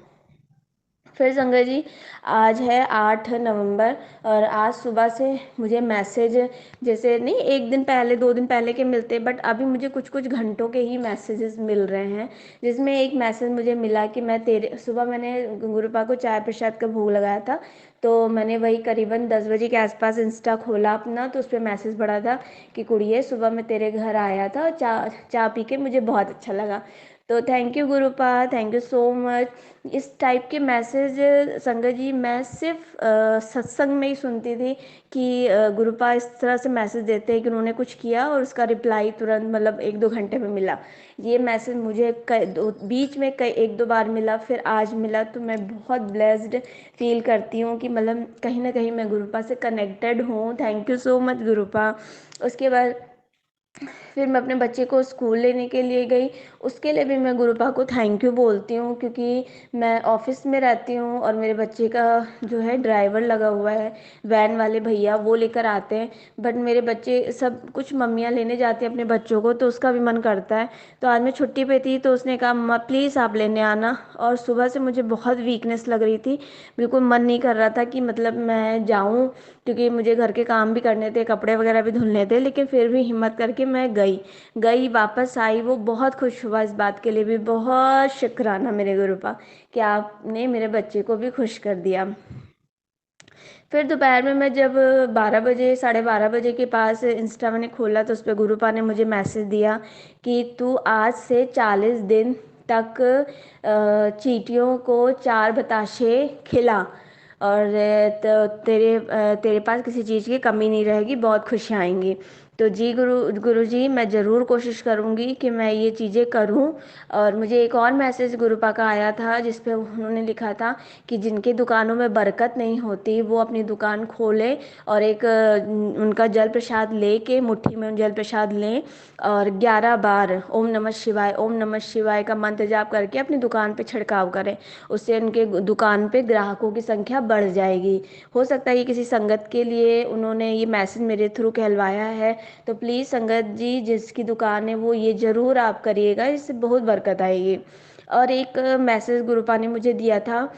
फिर संगत जी, आज है 8 नवंबर और आज सुबह से मुझे मैसेज, जैसे नहीं एक दिन पहले 2 दिन पहले के मिलते, बट अभी मुझे कुछ कुछ घंटों के ही मैसेजेस मिल रहे हैं। जिसमें एक मैसेज मुझे मिला कि मैं तेरे, सुबह मैंने गुरुपा को चाय प्रसाद का भोग लगाया था, तो मैंने वही करीबन 10 बजे के आसपास इंस्टा खोला अपना, तो उस पर मैसेज पड़ा था कि कुड़िए सुबह मैं तेरे घर आया था, चाय पी के मुझे बहुत अच्छा लगा। तो thank you गुरुपा, thank you so much. इस टाइप के मैसेज संगत जी मैं सिर्फ सत्संग में ही सुनती थी कि गुरुपा इस तरह से मैसेज देते हैं कि उन्होंने कुछ किया और उसका रिप्लाई तुरंत मतलब 1-2 घंटे में मिला। ये मैसेज मुझे बीच में कई 1-2 बार मिला, फिर आज मिला, तो मैं बहुत ब्लेस्ड फील करती हूँ कि मतलब कहीं ना कहीं मैं गुरुपा से कनेक्टेड हूँ। Thank you so much गुरुपा। उसके बाद फिर मैं अपने बच्चे को स्कूल लेने के लिए गई, उसके लिए भी मैं गुरुपा को थैंक यू बोलती हूँ, क्योंकि मैं ऑफिस में रहती हूँ और मेरे बच्चे का जो है ड्राइवर लगा हुआ है, वैन वाले भैया वो लेकर आते हैं। बट मेरे बच्चे सब कुछ मम्मियाँ लेने जाती हैं अपने बच्चों को, तो उसका भी मन करता है। तो आज मैं छुट्टी पे थी तो उसने कहा मम्मा प्लीज़ आप लेने आना, और सुबह से मुझे बहुत वीकनेस लग रही थी, बिल्कुल मन नहीं कर रहा था कि मतलब मैं जाऊँ, क्योंकि मुझे घर के काम भी करने थे, कपड़े वगैरह भी धुलने थे, लेकिन फिर भी हिम्मत करके मैं गई गई वापस आई। वो बहुत खुश हुआ, इस बात के लिए भी बहुत शुक्राना मेरे गुरुपा कि आपने मेरे बच्चे को भी खुश कर दिया। फिर दोपहर में मैं जब 12 बजे 12:30 बजे के पास इंस्टा मैंने खोला, तो उस पर गुरुपा ने मुझे मैसेज दिया कि तू आज से 40 दिन तक चींटियों को 4 बताशे खिला, और तो तेरे पास किसी चीज़ की कमी नहीं रहेगी, बहुत खुशियाँ आएंगी। तो जी गुरु जी, मैं ज़रूर कोशिश करूँगी कि मैं ये चीज़ें करूँ। और मुझे एक और मैसेज गुरुपा का आया था, जिस पे उन्होंने लिखा था कि जिनकी दुकानों में बरकत नहीं होती वो अपनी दुकान खोलें, और एक उनका जल प्रसाद लेके मुट्ठी में जल प्रसाद लें और 11 बार ओम नमः शिवाय ओम नमः शिवाय का मंत्र जाप करके अपनी दुकान पे छिड़काव करें। उससे उनके दुकान पे ग्राहकों की संख्या बढ़ जाएगी। हो सकता है कि किसी संगत के लिए उन्होंने ये मैसेज मेरे थ्रू कहलवाया है, तो प्लीज़ संगत जी जिसकी दुकान है वो ये ज़रूर आप करिएगा, इससे बहुत बरकत आएगी। और एक मैसेज गुरुपा ने मुझे दिया था,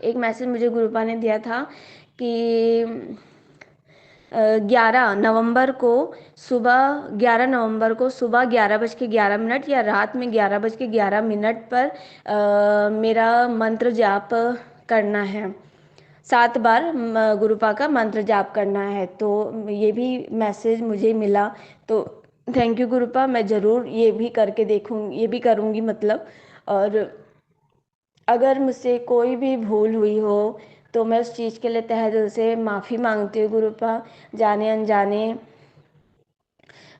एक मैसेज मुझे गुरुपा ने दिया था कि 11 नवंबर को सुबह 11:11 या रात में 11:11 पर मेरा मंत्र जाप करना है, 7 बार गुरुपा का मंत्र जाप करना है। तो ये भी मैसेज मुझे मिला, तो थैंक यू गुरुपा, मैं ज़रूर ये भी करके देखूँगी, ये भी करूँगी मतलब। और अगर मुझसे कोई भी भूल हुई हो तो मैं उस चीज़ के लिए तहे दिल से माफ़ी मांगती हूँ गुरुपा, जाने अनजाने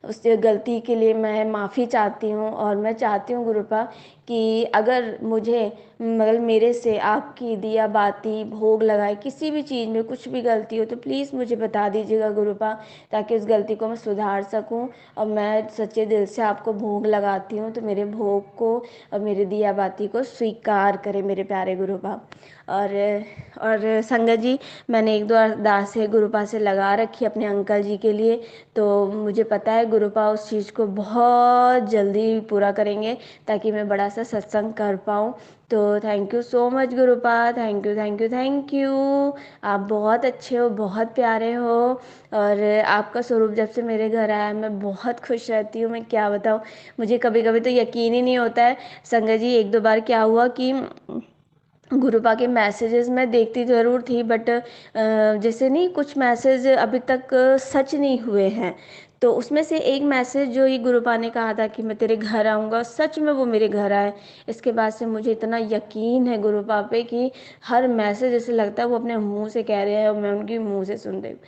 उस गलती के लिए मैं माफ़ी चाहती हूँ। और मैं चाहती हूँ गुरुपा कि अगर मुझे मतलब मेरे से आपकी दिया बाती भोग लगाए किसी भी चीज़ में कुछ भी गलती हो तो प्लीज़ मुझे बता दीजिएगा गुरुपा, ताकि उस गलती को मैं सुधार सकूँ। और मैं सच्चे दिल से आपको भोग लगाती हूँ, तो मेरे भोग को और मेरे दिया बाती को स्वीकार करें मेरे प्यारे गुरुपा। और संगत जी, मैंने 1-2 अरदासें गुरुपा से लगा रखी अपने अंकल जी के लिए, तो मुझे पता है गुरुपा उस चीज़ को बहुत जल्दी पूरा करेंगे ताकि मैं बड़ा सा सत्संग कर पाऊँ। तो thank you so much गुरुपा, thank you thank you thank you. आप बहुत अच्छे हो, बहुत प्यारे हो, और आपका स्वरूप जब से मेरे घर आया मैं बहुत खुश रहती हूँ। मैं क्या बताऊँ, मुझे कभी कभी तो यकीन ही नहीं होता है संगत जी। 1-2 बार क्या हुआ कि गुरुपा के मैसेजेस मैं देखती ज़रूर थी, बट जैसे नहीं कुछ मैसेज अभी तक सच नहीं हुए हैं। तो उसमें से एक मैसेज जो ये गुरुपा ने कहा था कि मैं तेरे घर आऊँगा, सच में वो मेरे घर आए। इसके बाद से मुझे इतना यकीन है गुरुपा पे कि हर मैसेज ऐसे लगता है वो अपने मुंह से कह रहे हैं और मैं उनके मुंह से सुन रही हूँ।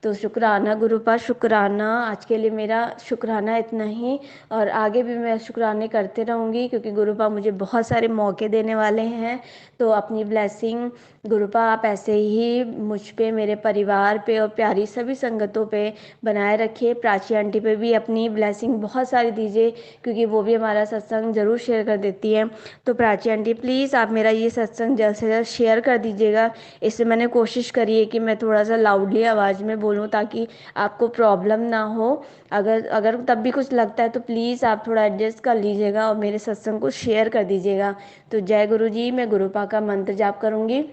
तो शुक्राना गुरुपा, शुक्राना। आज के लिए मेरा शुक्राना इतना ही, और आगे भी मैं शुक्राने करते रहूँगी, क्योंकि गुरुपा मुझे बहुत सारे मौके देने वाले हैं। तो अपनी ब्लेसिंग गुरुपा आप ऐसे ही मुझ पे, मेरे परिवार पे और प्यारी सभी संगतों पे बनाए रखिए। प्राची आंटी पे भी अपनी ब्लेसिंग बहुत सारी दीजिए, क्योंकि वो भी हमारा सत्संग ज़रूर शेयर कर देती है। तो प्राची आंटी प्लीज़ आप मेरा ये सत्संग जल्द से जल्द शेयर कर दीजिएगा। इससे मैंने कोशिश करी है कि मैं थोड़ा सा लाउडली आवाज़ में बोलूँ ताकि आपको प्रॉब्लम ना हो। अगर अगर तब भी कुछ लगता है तो प्लीज़ आप थोड़ा एडजस्ट कर लीजिएगा और मेरे सत्संग को शेयर कर दीजिएगा। तो जय गुरु जी। मैं गुरुपा का मंत्र जाप करूँगी।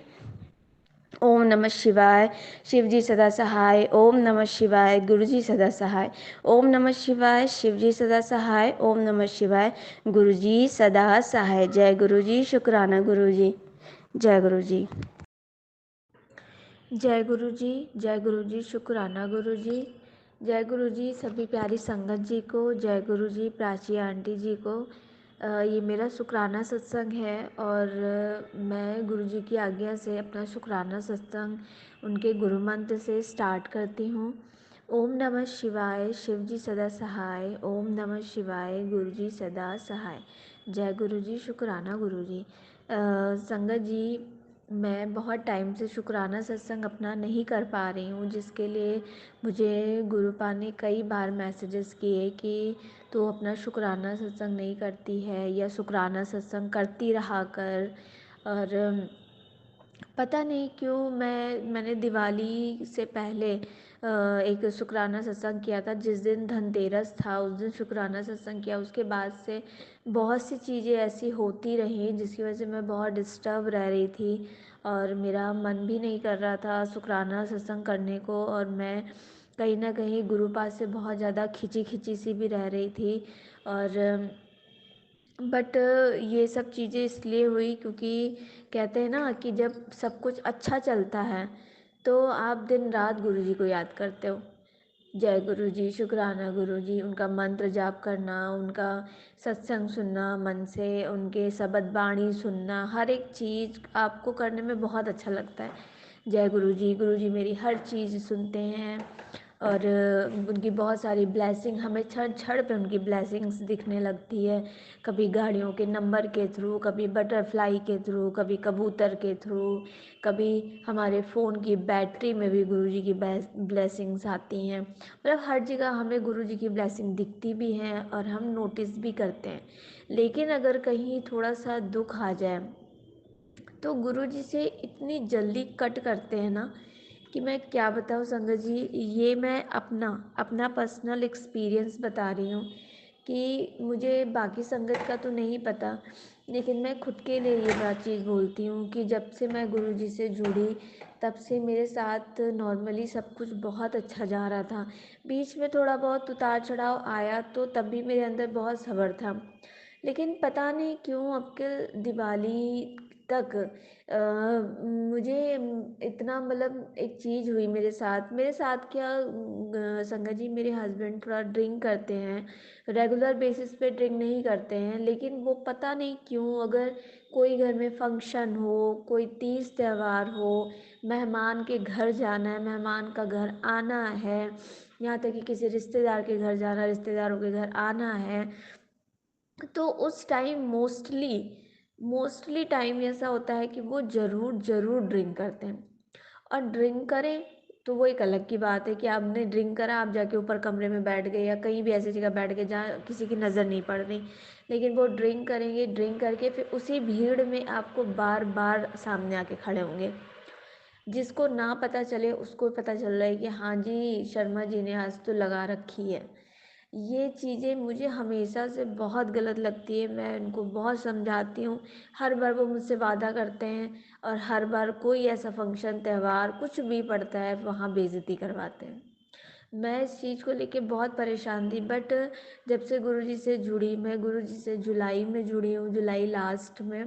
ओम नमः शिवाय। शिव जी सदा सहाय। ओम नमः शिवाय। गुरु जी सदा सहाय। ओम नमः शिवाय। शिव जी सदा सहाय। ओम नमः शिवाय। गुरु जी सदा सहाय। जय गुरु जी। शुक्राना गुरु जी। जय गुरु जी। जय गुरु जी। जय गुरु जी। शुक्राना गुरु जी। जय गुरु जी सभी प्यारी संगत जी को। जय गुरु जी प्राची आंटी जी को। ये मेरा शुक्राना सत्संग है और मैं गुरु जी की आज्ञा से अपना शुक्राना सत्संग उनके गुरु मंत्र से स्टार्ट करती हूँ। ओम नमः शिवाय। शिव जी सदा सहाय। ओम नमः शिवाय। गुरु जी सदा सहाय। जय गुरु जी। शुक्राना गुरु जी। संगत जी, मैं बहुत टाइम से शुक्राना सत्संग अपना नहीं कर पा रही हूँ, जिसके लिए मुझे गुरुपा ने कई बार मैसेजेस किए कि तू अपना शुक्राना सत्संग नहीं करती है या शुक्राना सत्संग करती रहा कर। और पता नहीं क्यों मैंने दिवाली से पहले एक शुक्राना सत्संग किया था। जिस दिन धनतेरस था उस दिन शुक्राना सत्संग किया। उसके बाद से बहुत सी चीज़ें ऐसी होती रहीं जिसकी वजह से मैं बहुत डिस्टर्ब रह रही थी और मेरा मन भी नहीं कर रहा था शुक्राना सत्संग करने को। और मैं कहीं ना कहीं गुरु पास से बहुत ज़्यादा खिंची खिंची सी भी रह रही थी। और बट ये सब चीज़ें इसलिए हुई क्योंकि कहते हैं ना कि जब सब कुछ अच्छा चलता है तो आप दिन रात गुरु जी को याद करते हो। जय गुरु जी। शुक्राना गुरु जी। उनका मंत्र जाप करना, उनका सत्संग सुनना मन से, उनके शब्द बाणी सुनना, हर एक चीज़ आपको करने में बहुत अच्छा लगता है। जय गुरु जी। गुरु जी मेरी हर चीज़ सुनते हैं और उनकी बहुत सारी ब्लेसिंग हमें क्षण क्षण पे उनकी ब्लेसिंग्स दिखने लगती है। कभी गाड़ियों के नंबर के थ्रू, कभी बटरफ्लाई के थ्रू, कभी कबूतर के थ्रू, कभी हमारे फ़ोन की बैटरी में भी गुरु जी की ब्लेसिंग्स आती हैं। मतलब हर जगह हमें गुरु जी की ब्लेसिंग दिखती भी हैं और हम नोटिस भी करते हैं। लेकिन अगर कहीं थोड़ा सा दुख आ जाए तो गुरु जी से इतनी जल्दी कट करते हैं ना कि मैं क्या बताऊँ संगत जी। ये मैं अपना अपना पर्सनल एक्सपीरियंस बता रही हूँ कि मुझे बाकी संगत का तो नहीं पता, लेकिन मैं खुद के लिए ये बात चीज़ बोलती हूँ कि जब से मैं गुरु जी से जुड़ी तब से मेरे साथ नॉर्मली सब कुछ बहुत अच्छा जा रहा था। बीच में थोड़ा बहुत उतार चढ़ाव आया तो तब भी मेरे अंदर बहुत सब्र था। लेकिन पता नहीं क्यों अब के दिवाली तक मुझे इतना मतलब एक चीज़ हुई मेरे साथ क्या संगत जी, मेरे हस्बैंड थोड़ा ड्रिंक करते हैं। रेगुलर बेसिस पे ड्रिंक नहीं करते हैं, लेकिन वो पता नहीं क्यों अगर कोई घर में फंक्शन हो, कोई तीज त्यौहार हो, मेहमान के घर जाना है, मेहमान का घर आना है, यहाँ तक कि किसी रिश्तेदार के घर जाना, रिश्तेदारों के घर आना है, तो उस टाइम मोस्टली टाइम ऐसा होता है कि वो ज़रूर ज़रूर ड्रिंक करते हैं। और ड्रिंक करें तो वो एक अलग की बात है कि आपने ड्रिंक करा, आप जाके ऊपर कमरे में बैठ गए या कहीं भी ऐसी जगह बैठ गए जहाँ किसी की नज़र नहीं पड़ रही। लेकिन वो ड्रिंक करेंगे, ड्रिंक करके फिर उसी भीड़ में आपको बार बार सामने आके खड़े होंगे। जिसको ना पता चले उसको पता चल रहा है कि हाँ जी शर्मा जी ने आज तो लगा रखी है। ये चीज़ें मुझे हमेशा से बहुत गलत लगती है। मैं उनको बहुत समझाती हूँ। हर बार वो मुझसे वादा करते हैं और हर बार कोई ऐसा फंक्शन त्यौहार कुछ भी पड़ता है वहाँ बेइज्जती करवाते हैं। मैं इस चीज़ को लेके बहुत परेशान थी, बट जब से गुरुजी से जुड़ी, मैं गुरुजी से जुलाई में जुड़ी हूँ, जुलाई लास्ट में।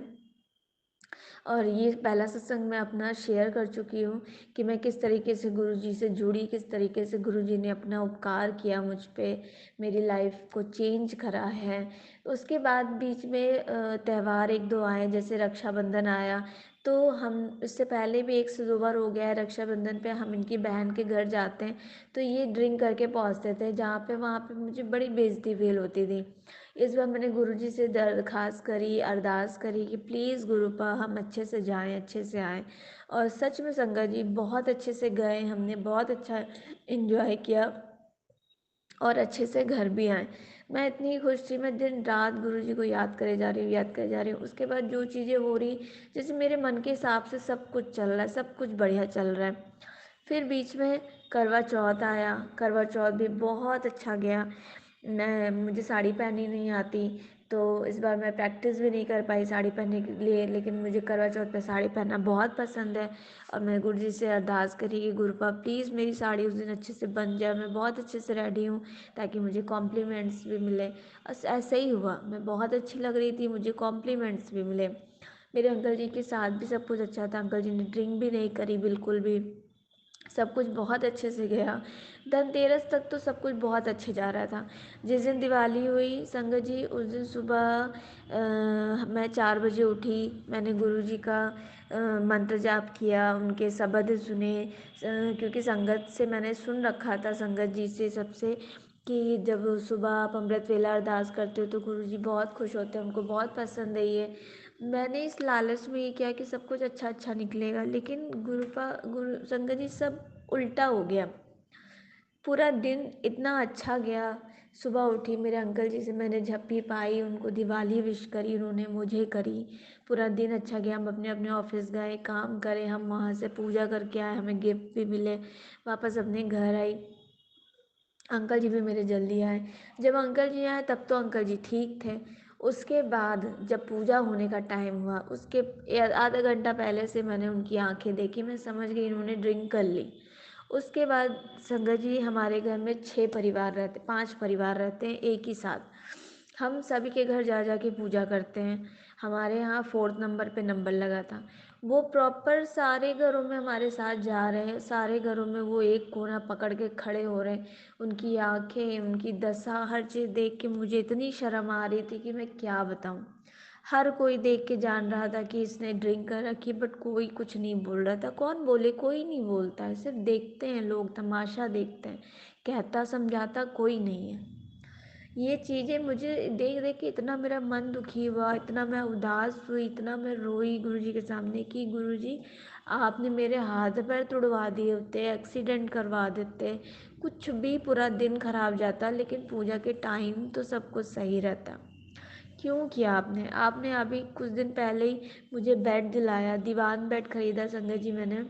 और ये पहला सत्संग मैं अपना शेयर कर चुकी हूँ कि मैं किस तरीके से गुरुजी से जुड़ी, किस तरीके से गुरुजी ने अपना उपकार किया मुझ पे, मेरी लाइफ को चेंज करा है। उसके बाद बीच में त्यौहार एक दो आए, जैसे रक्षाबंधन आया तो हम इससे पहले भी 1 से 2 बार हो गया है, रक्षाबंधन पे हम इनकी बहन के घर जाते हैं तो ये ड्रिंक करके पहुँचते थे जहाँ पे, वहाँ पे मुझे बड़ी बेइज्जती फील होती थी। इस बार मैंने गुरुजी से दरख्वास्त करी, अरदास करी कि प्लीज़ गुरुपा हम अच्छे से जाएँ, अच्छे से आएँ। और सच में संगत जी बहुत अच्छे से गए, हमने बहुत अच्छा एंजॉय किया और अच्छे से घर भी आए। मैं इतनी खुश थी, मैं दिन रात गुरुजी को याद करे जा रही हूँ, याद करे जा रही हूँ। उसके बाद जो चीज़ें हो रही, जैसे मेरे मन के हिसाब से सब कुछ चल रहा है, सब कुछ बढ़िया चल रहा है। फिर बीच में करवा चौथ आया, करवा चौथ भी बहुत अच्छा गया। मुझे साड़ी पहननी नहीं आती, तो इस बार मैं प्रैक्टिस भी नहीं कर पाई साड़ी पहनने के लिए, लेकिन मुझे करवा चौथ पे साड़ी पहनना बहुत पसंद है। और मैं गुरु जी से अरदास करी कि गुरुपा प्लीज़ मेरी साड़ी उस दिन अच्छे से बन जाए, मैं बहुत अच्छे से रेडी हूँ ताकि मुझे कॉम्प्लीमेंट्स भी मिले। ऐसा ही हुआ, मैं बहुत अच्छी लग रही थी, मुझे कॉम्प्लीमेंट्स भी मिले। मेरे अंकल जी के साथ भी सब कुछ अच्छा था, अंकल जी ने ड्रिंक भी नहीं करी बिल्कुल भी, सब कुछ बहुत अच्छे से गया। धनतेरस तक तो सब कुछ बहुत अच्छे जा रहा था। जिस दिन दिवाली हुई संगत जी, उस दिन सुबह मैं 4 बजे उठी, मैंने गुरुजी का मंत्र जाप किया, उनके शब्द सुने, क्योंकि संगत से मैंने सुन रखा था, संगत जी से सबसे, कि जब सुबह आप अमृत वेला अरदास करते हो तो गुरुजी बहुत खुश होते हैं, उनको बहुत पसंद है ये। मैंने इस लालच में ये किया कि सब कुछ अच्छा अच्छा निकलेगा, लेकिन गुरु संगत जी सब उल्टा हो गया। पूरा दिन इतना अच्छा गया, सुबह उठी मेरे अंकल जी से मैंने झप्पी पाई, उनको दिवाली विश करी, उन्होंने मुझे करी। पूरा दिन अच्छा गया, हम अपने अपने ऑफिस गए, काम करे, हम वहाँ से पूजा करके आए, हमें गिफ्ट भी मिले। वापस अपने घर आई, अंकल जी भी मेरे जल्दी आए। जब अंकल जी आए तब तो अंकल जी ठीक थे। उसके बाद जब पूजा होने का टाइम हुआ, उसके आधा घंटा पहले से मैंने उनकी आंखें देखी, मैं समझ गई इन्होंने ड्रिंक कर ली। उसके बाद संगत जी हमारे घर में 6 परिवार रहते, 5 परिवार रहते हैं एक ही साथ। हम सभी के घर जा जा के पूजा करते हैं। हमारे यहाँ 4th नंबर पे नंबर लगा था। वो प्रॉपर सारे घरों में हमारे साथ जा रहे हैं, सारे घरों में वो एक कोना पकड़ के खड़े हो रहे हैं। उनकी आंखें, उनकी दशा, हर चीज़ देख के मुझे इतनी शर्म आ रही थी कि मैं क्या बताऊँ। हर कोई देख के जान रहा था कि इसने ड्रिंक कर रखी, बट कोई कुछ नहीं बोल रहा था। कौन बोले, कोई नहीं बोलता है, सिर्फ देखते हैं लोग, तमाशा देखते हैं, कहता समझाता कोई नहीं है। ये चीज़ें मुझे देख देख के इतना मेरा मन दुखी हुआ, इतना मैं उदास हुई, इतना मैं रोई गुरुजी के सामने कि गुरुजी आपने मेरे हाथ पैर तुड़वा दिए होते, एक्सीडेंट करवा देते, कुछ भी, पूरा दिन खराब जाता, लेकिन पूजा के टाइम तो सब कुछ सही रहता। क्यों किया आपने? आपने अभी कुछ दिन पहले ही मुझे बेड दिलाया, दीवान बेड खरीदा संगत जी मैंने,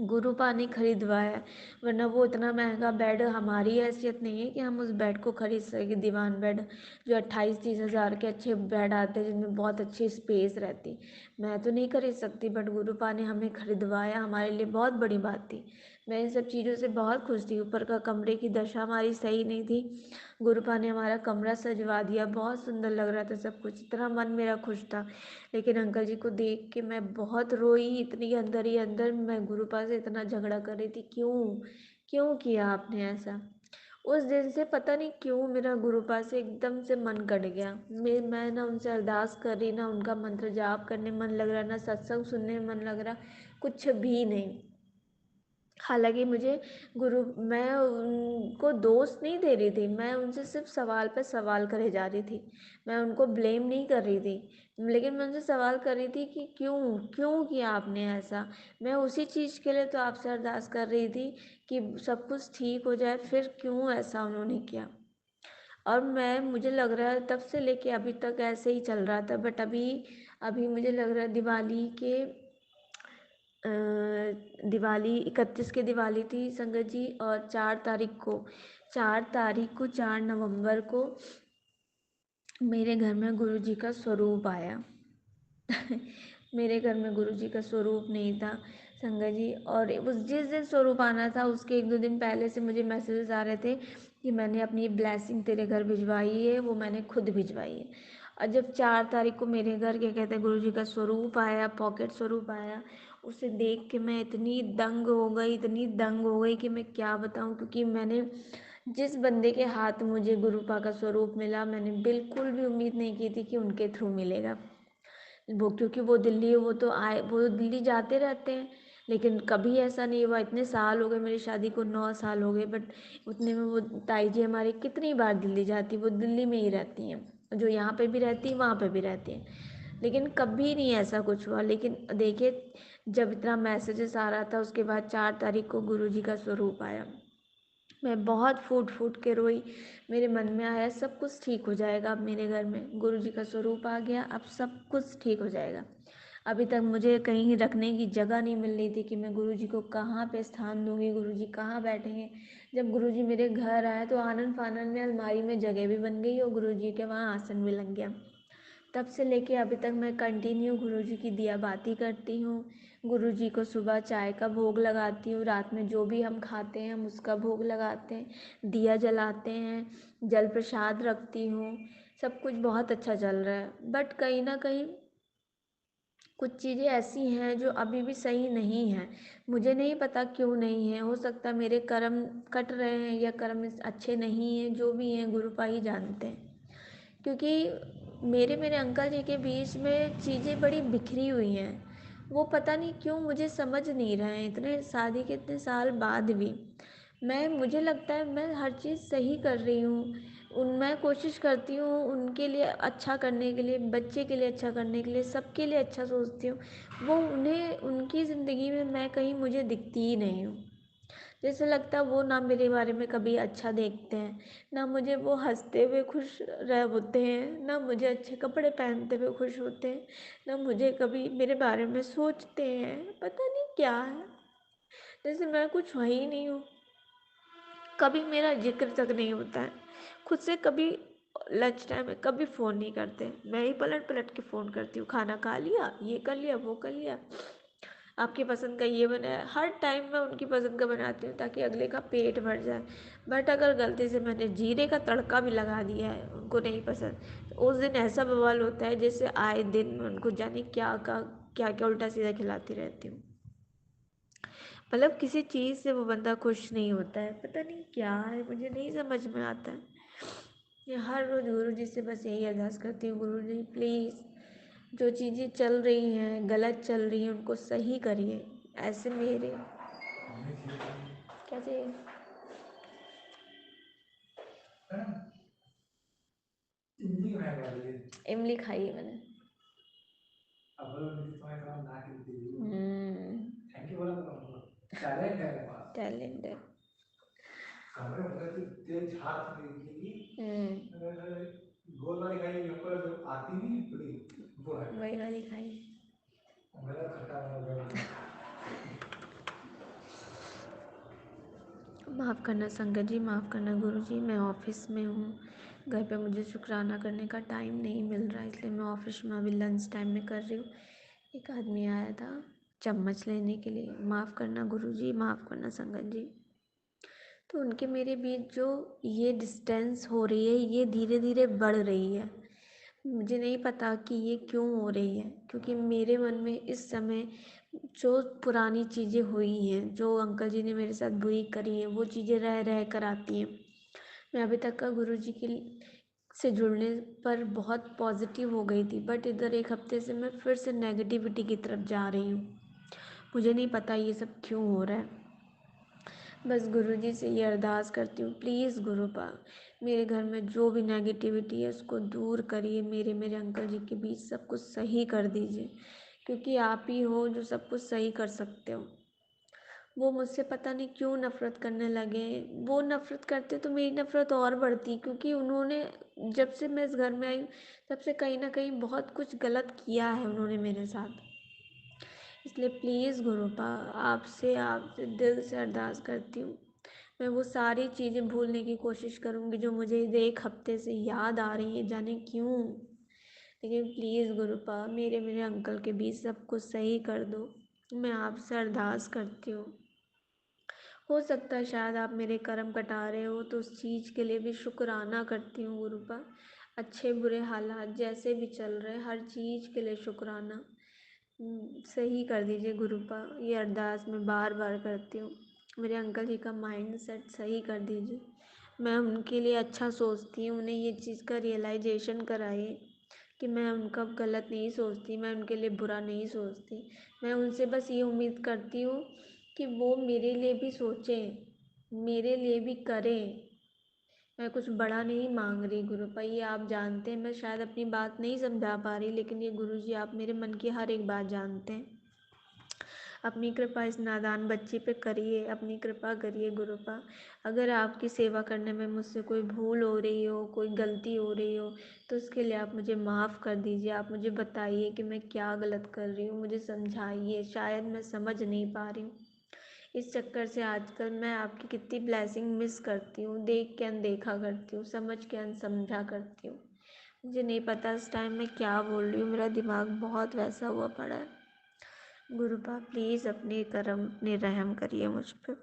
गुरुपा ने खरीदवाया, वरना वो इतना महंगा बेड, हमारी हैसियत नहीं है कि हम उस बेड को खरीद सकें, दीवान बेड जो 28-30 हज़ार के अच्छे बेड आते हैं जिनमें बहुत अच्छी स्पेस रहती। मैं तो नहीं खरीद सकती, बट गुरुपा ने हमें खरीदवाया, हमारे लिए बहुत बड़ी बात थी। मैं इन सब चीज़ों से बहुत खुश थी। ऊपर का कमरे की दशा हमारी सही नहीं थी, गुरुपा ने हमारा कमरा सजवा दिया, बहुत सुंदर लग रहा था सब कुछ, इतना मन मेरा खुश था। लेकिन अंकल जी को देख के मैं बहुत रोई, इतनी अंदर ही अंदर मैं गुरुपा से इतना झगड़ा कर रही थी, क्यों क्यों किया आपने ऐसा। उस दिन से पता नहीं क्यों मेरा गुरुपा से एकदम से मन कट गया। मैं ना उनसे अरदास कर रही, ना उनका मंत्र जाप करने मन लग रहा, ना सत्संग सुनने में मन लग रहा, कुछ भी नहीं। हालाँकि मुझे गुरु मैं उनको दोष नहीं दे रही थी, मैं उनसे सिर्फ़ सवाल पे सवाल करे जा रही थी। मैं उनको ब्लेम नहीं कर रही थी, लेकिन मैं उनसे सवाल कर रही थी कि क्यों किया आपने ऐसा? मैं उसी चीज़ के लिए तो आपसे अरदास कर रही थी कि सब कुछ ठीक हो जाए, फिर क्यों ऐसा उन्होंने किया? और मुझे लग रहा है तब से लेके अभी तक ऐसे ही चल रहा था, बट अभी अभी मुझे लग रहा है अ, दिवाली 31 की दिवाली थी संगत जी, और 4 नवंबर को मेरे घर में गुरुजी का स्वरूप आया। मेरे घर में गुरुजी का स्वरूप नहीं था संगत जी, और उस जिस दिन स्वरूप आना था उसके 1-2 दिन पहले से मुझे मैसेजेस आ रहे थे कि मैंने अपनी ब्लेसिंग तेरे घर भिजवाई है, वो मैंने खुद भिजवाई है। और जब 4 तारीख को मेरे घर क्या कहते हैं गुरुजी का स्वरूप आया, पॉकेट स्वरूप आया, उसे देख के मैं इतनी दंग हो गई, इतनी दंग हो गई कि मैं क्या बताऊं, क्योंकि मैंने जिस बंदे के हाथ मुझे गुरुपा का स्वरूप मिला, मैंने बिल्कुल भी उम्मीद नहीं की थी कि उनके थ्रू मिलेगा। वो क्योंकि वो दिल्ली वो दिल्ली जाते रहते हैं, लेकिन कभी ऐसा नहीं हुआ। इतने साल हो गए मेरी शादी को, 9 साल हो गए, बट उतने में वो ताई जी हमारी कितनी बार दिल्ली जाती, वो दिल्ली में ही रहती हैं, जो यहाँ पे भी रहती हैं वहाँ पे भी रहती हैं, लेकिन कभी नहीं ऐसा कुछ हुआ। लेकिन देखिए, जब इतना मैसेजेस आ रहा था, उसके बाद 4 तारीख को गुरुजी का स्वरूप आया, मैं बहुत फूट फूट के रोई। मेरे मन में आया सब कुछ ठीक हो जाएगा, अब मेरे घर में गुरुजी का स्वरूप आ गया, अब सब कुछ ठीक हो जाएगा। अभी तक मुझे कहीं रखने की जगह नहीं मिल रही थी कि मैं गुरुजी को कहाँ पे स्थान दूंगी, गुरुजी कहाँ बैठेंगे। जब गुरुजी मेरे घर आए तो आनन फानन में अलमारी में जगह भी बन गई और गुरुजी के वहाँ आसन भी लग गया। तब से लेके अभी तक मैं कंटिन्यू गुरुजी की दिया बाती करती हूँ। गुरुजी को सुबह चाय का भोग लगाती हूँ, रात में जो भी हम खाते हैं हम उसका भोग लगाते हैं, दिया जलाते हैं, जल प्रसाद रखती हूँ। सब कुछ बहुत अच्छा चल रहा है, बट कहीं ना कहीं कुछ चीज़ें ऐसी हैं जो अभी भी सही नहीं हैं। मुझे नहीं पता क्यों नहीं है, हो सकता मेरे कर्म कट रहे हैं या कर्म अच्छे नहीं हैं, जो भी हैं गुरुपा ही जानते हैं। क्योंकि मेरे मेरे अंकल जी के बीच में चीज़ें बड़ी बिखरी हुई हैं, वो पता नहीं क्यों मुझे समझ नहीं रहे हैं, इतने शादी के इतने साल बाद भी। मुझे लगता है मैं हर चीज़ सही कर रही हूँ, मैं कोशिश करती हूँ उनके लिए अच्छा करने के लिए, बच्चे के लिए अच्छा करने के लिए, सबके लिए अच्छा सोचती हूँ। वो उन्हें उनकी ज़िंदगी में मैं कहीं मुझे दिखती ही नहीं हूँ। जैसे लगता है वो ना मेरे बारे में कभी अच्छा देखते हैं, ना मुझे वो हंसते हुए खुश रह होते हैं, ना मुझे अच्छे कपड़े पहनते हुए खुश होते हैं, ना मुझे कभी मेरे बारे में सोचते हैं। पता नहीं क्या है, जैसे मैं कुछ वही नहीं हूँ। कभी मेरा जिक्र तक नहीं होता है खुद से, कभी लंच टाइम में कभी फ़ोन नहीं करते, मैं ही पलट पलट के फ़ोन करती हूँ, खाना खा लिया, ये कर लिया, वो कर लिया, आपकी पसंद का ये बनाया। हर टाइम मैं उनकी पसंद का बनाती हूँ ताकि अगले का पेट भर जाए। बट अगर गलती से मैंने जीरे का तड़का भी लगा दिया है, उनको नहीं पसंद, तो उस दिन ऐसा बवाल होता है जैसे आए दिन मैं उनको जाने क्या क्या उल्टा सीधा खिलाती रहती हूँ। मतलब किसी चीज़ से वो बंदा खुश नहीं होता है, पता नहीं क्या है, मुझे नहीं समझ में आता है। ये हर रोज़ गुरु जी से बस यही अरदास करती हूँ, गुरु जी प्लीज़ जो चीज़ें चल रही हैं गलत चल रही हैं उनको सही करिए। ऐसे मेरे क्या चाहिए, इमली खाई है मैंने। टैलेंट है। गोल वाली खाई, ऊपर जो आती नहीं पूरी, वो है वही वाली खाई। मेरा खट्टा वाला माफ़ करना संगत जी, माफ़ करना गुरु जी, मैं ऑफिस में हूँ, घर पे मुझे शुक्राना करने का टाइम नहीं मिल रहा है, इसलिए मैं ऑफिस में अभी लंच टाइम में कर रही हूँ। एक आदमी आया था चम्मच लेने के लिए, माफ़ करना गुरु जी, माफ़ करना संगत जी। तो उनके मेरे बीच जो ये डिस्टेंस हो रही है, ये धीरे धीरे बढ़ रही है। मुझे नहीं पता कि ये क्यों हो रही है, क्योंकि मेरे मन में इस समय जो पुरानी चीज़ें हुई हैं, जो अंकल जी ने मेरे साथ बुरी करी हैं, वो चीज़ें रह रह कर आती हैं। मैं अभी तक का गुरुजी के से जुड़ने पर बहुत पॉजिटिव हो गई थी, बट इधर एक हफ्ते से मैं फिर से नेगेटिविटी की तरफ जा रही हूँ। मुझे नहीं पता ये सब क्यों हो रहा है। बस गुरुजी से ये अरदास करती हूँ, प्लीज़ गुरुपा मेरे घर में जो भी नेगेटिविटी है उसको दूर करिए, मेरे मेरे अंकल जी के बीच सब कुछ सही कर दीजिए, क्योंकि आप ही हो जो सब कुछ सही कर सकते हो। वो मुझसे पता नहीं क्यों नफ़रत करने लगे। वो नफ़रत करते तो मेरी नफ़रत और बढ़ती, क्योंकि उन्होंने जब से मैं इस घर में आई तब से कहीं ना कहीं बहुत कुछ गलत किया है उन्होंने मेरे साथ। इसलिए प्लीज़ गुरुपा आपसे दिल से अरदास करती हूँ, मैं वो सारी चीज़ें भूलने की कोशिश करूँगी जो मुझे इस एक हफ्ते से याद आ रही है, जाने क्यों। लेकिन प्लीज़ गुरुपा मेरे मेरे अंकल के बीच सब कुछ सही कर दो, मैं आपसे अरदास करती हूँ। हो सकता है शायद आप मेरे कर्म कटा रहे हो, तो उस चीज़ के लिए भी शुक्राना करती हूँ गुरुपा। अच्छे बुरे हालात जैसे भी चल रहे हर चीज़ के लिए शुक्राना। सही कर दीजिए गुरुपा, ये अरदास मैं बार बार करती हूँ। मेरे अंकल जी का माइंड सेट सही कर दीजिए। मैं उनके लिए अच्छा सोचती हूँ, उन्हें ये चीज़ का रियलाइजेशन कराइए कि मैं उनका गलत नहीं सोचती, मैं उनके लिए बुरा नहीं सोचती। मैं उनसे बस ये उम्मीद करती हूँ कि वो मेरे लिए भी सोचें, मेरे लिए भी करें। मैं कुछ बड़ा नहीं मांग रही गुरुपा, ये आप जानते हैं। मैं शायद अपनी बात नहीं समझा पा रही, लेकिन ये गुरुजी आप मेरे मन की हर एक बात जानते हैं। अपनी कृपा इस नादान बच्ची पे करिए, अपनी कृपा करिए गुरुपा। अगर आपकी सेवा करने में मुझसे कोई भूल हो रही हो, कोई गलती हो रही हो, तो उसके लिए आप मुझे माफ़ कर दीजिए। आप मुझे बताइए कि मैं क्या गलत कर रही हूँ, मुझे समझाइए। शायद मैं समझ नहीं पा रही हूँ। इस चक्कर से आजकल मैं आपकी कितनी ब्लेसिंग मिस करती हूँ, देख के अनदेखा करती हूँ, समझ के अनसमझा करती हूँ। मुझे नहीं पता इस टाइम मैं क्या बोल रही हूँ, मेरा दिमाग बहुत वैसा हुआ पड़ा है। गुरुपा प्लीज़ अपने करम, अपने रहम करिए मुझ पर।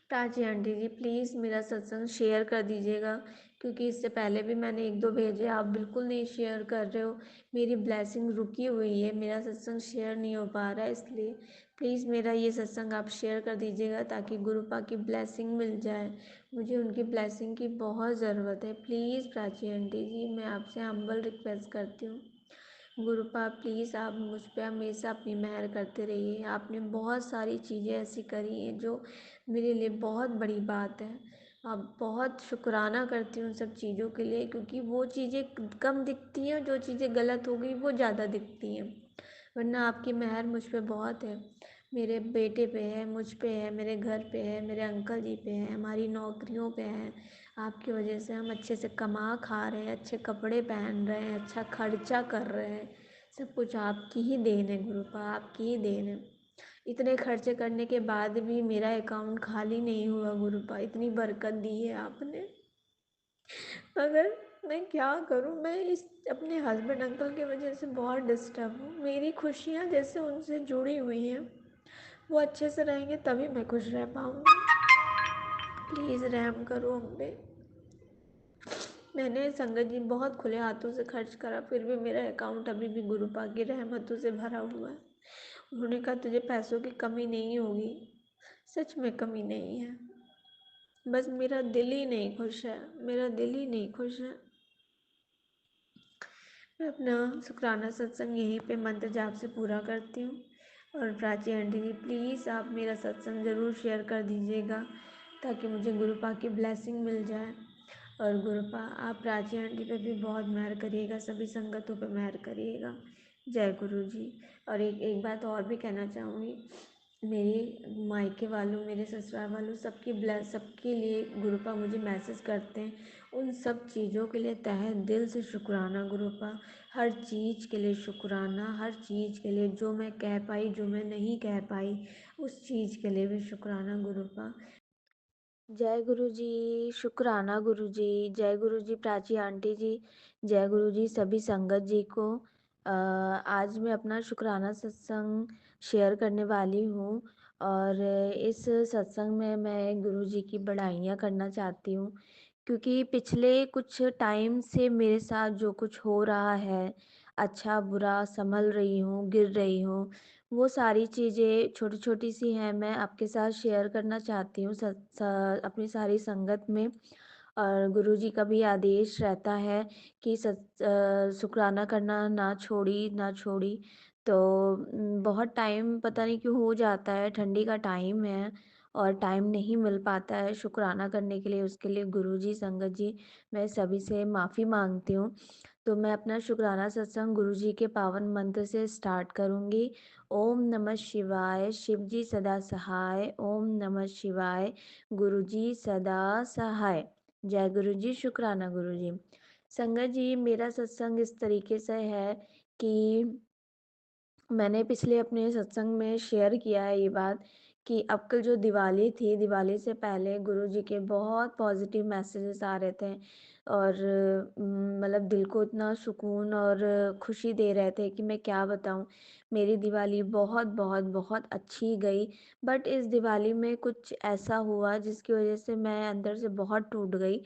प्राची आंटी जी प्लीज़ मेरा सत्संग शेयर कर दीजिएगा, क्योंकि इससे पहले भी मैंने एक दो भेजे, आप बिल्कुल नहीं शेयर कर रहे हो। मेरी ब्लेसिंग रुकी हुई है, मेरा सत्संग शेयर नहीं हो पा रहा है, इसलिए प्लीज़ मेरा ये सत्संग आप शेयर कर दीजिएगा ताकि गुरुपा की ब्लेसिंग मिल जाए। मुझे उनकी ब्लेसिंग की बहुत ज़रूरत है। प्लीज़ प्राची आंटी जी, मैं आपसे हम्बल रिक्वेस्ट करती हूँ। गुरुपा प्लीज़ आप मुझ पर हमेशा अपनी मेहर करते रहिए। आपने बहुत सारी चीज़ें ऐसी करी हैं जो मेरे लिए बहुत बड़ी बात है। आप बहुत शुक्राना करती हूँ उन सब चीज़ों के लिए, क्योंकि वो चीज़ें कम दिखती हैं, जो चीज़ें गलत हो गई वो ज़्यादा दिखती हैं। वरना आपकी मेहर मुझ पे बहुत है। मेरे बेटे पे है, मुझ पे है, मेरे घर पे है, मेरे अंकल जी पे है, हमारी नौकरियों पे है। आपकी वजह से हम अच्छे से कमा खा रहे हैं, अच्छे कपड़े पहन रहे हैं, अच्छा खर्चा कर रहे हैं। सब कुछ आपकी ही देन है गुरुपा, आपकी ही देन है। इतने खर्चे करने के बाद भी मेरा अकाउंट खाली नहीं हुआ गुरुपा, इतनी बरकत दी है आपने। मगर मैं क्या करूं, मैं इस अपने हस्बैंड अंकल की वजह से बहुत डिस्टर्ब हूँ। मेरी खुशियाँ जैसे उनसे जुड़ी हुई हैं, वो अच्छे से रहेंगे तभी मैं खुश रह पाऊँगी। प्लीज़ रहम करो हम पे। मैंने संगत जी बहुत खुले हाथों से खर्च करा, फिर भी मेरा अकाउंट अभी भी गुरुपा की रहमतों से भरा हुआ है। उन्होंने कहा तुझे पैसों की कमी नहीं होगी। सच में कमी नहीं है, बस मेरा दिल ही नहीं खुश है, मेरा दिल ही नहीं खुश है। मैं अपना शुक्राना सत्संग यहीं पे मंत्र जाप से पूरा करती हूँ। और प्राची आंटी जी प्लीज़ आप मेरा सत्संग ज़रूर शेयर कर दीजिएगा ताकि मुझे गुरुपा की ब्लेसिंग मिल जाए। और गुरुपा आप प्राची आंटी पे भी बहुत मेहर करिएगा, सभी संगतों पे मेहर करिएगा। जय गुरु जी। और एक बात और भी कहना चाहूँगी, मेरे मायके वालों, मेरे ससुराल वालों, सबके लिए गुरुपा मुझे मैसेज करते हैं। उन सब चीज़ों के लिए तहे दिल से शुक्राना गुरुपा। हर चीज़ के लिए शुक्राना, हर चीज़ के लिए जो मैं कह पाई, जो मैं नहीं कह पाई, उस चीज़ के लिए भी शुक्राना गुरुपा। जय गुरु जी, शुक्राना गुरु जी। जय गुरु जी प्राची आंटी जी। जय गुरु जी सभी संगत जी को। आज मैं अपना शुक्राना सत्संग शेयर करने वाली हूँ। और इस सत्संग में मैं गुरु जी की बढ़ाइयाँ करना चाहती हूँ, क्योंकि पिछले कुछ टाइम से मेरे साथ जो कुछ हो रहा है, अच्छा बुरा संभल रही हूँ, गिर रही हूँ, वो सारी चीज़ें छोटी छोटी सी हैं, मैं आपके साथ शेयर करना चाहती हूँ अपनी सारी संगत में। और गुरुजी का भी आदेश रहता है कि शुक्राना करना ना छोड़ी ना छोड़ी। तो बहुत टाइम पता नहीं क्यों हो जाता है, ठंडी का टाइम है और टाइम नहीं मिल पाता है शुक्राना करने के लिए। उसके लिए गुरुजी, संगत जी, मैं सभी से माफ़ी मांगती हूँ। तो मैं अपना शुक्राना सत्संग गुरुजी के पावन मंत्र से स्टार्ट करूँगी। ओम नमः शिवाय, शिव जी सदा सहाय। ओम नमः शिवाय, गुरु जी सदा सहाय। जय गुरु जी, शुक्राना गुरु जी। संगत जी, मेरा सत्संग इस तरीके से है कि मैंने पिछले अपने सत्संग में शेयर किया है ये बात कि अब कल जो दिवाली थी, दिवाली से पहले गुरुजी के बहुत पॉजिटिव मैसेजेस आ रहे थे और मतलब दिल को इतना सुकून और खुशी दे रहे थे कि मैं क्या बताऊं। मेरी दिवाली बहुत बहुत बहुत अच्छी गई। बट इस दिवाली में कुछ ऐसा हुआ जिसकी वजह से मैं अंदर से बहुत टूट गई।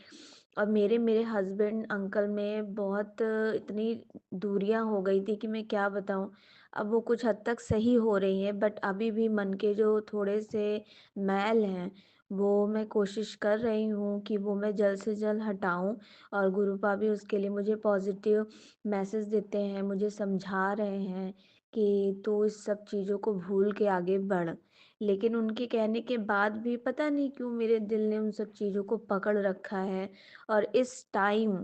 और मेरे मेरे हस्बैंड अंकल में बहुत इतनी दूरियां हो गई थी कि मैं क्या बताऊं। अब वो कुछ हद तक सही हो रही हैं, बट अभी भी मन के जो थोड़े से मैल हैं वो मैं कोशिश कर रही हूँ कि वो मैं जल्द से जल्द हटाऊँ, और गुरुपा भी उसके लिए मुझे पॉजिटिव मैसेज देते हैं, मुझे समझा रहे हैं कि तू इस सब चीज़ों को भूल के आगे बढ़। लेकिन उनके कहने के बाद भी पता नहीं क्यों मेरे दिल ने उन सब चीज़ों को पकड़ रखा है। और इस टाइम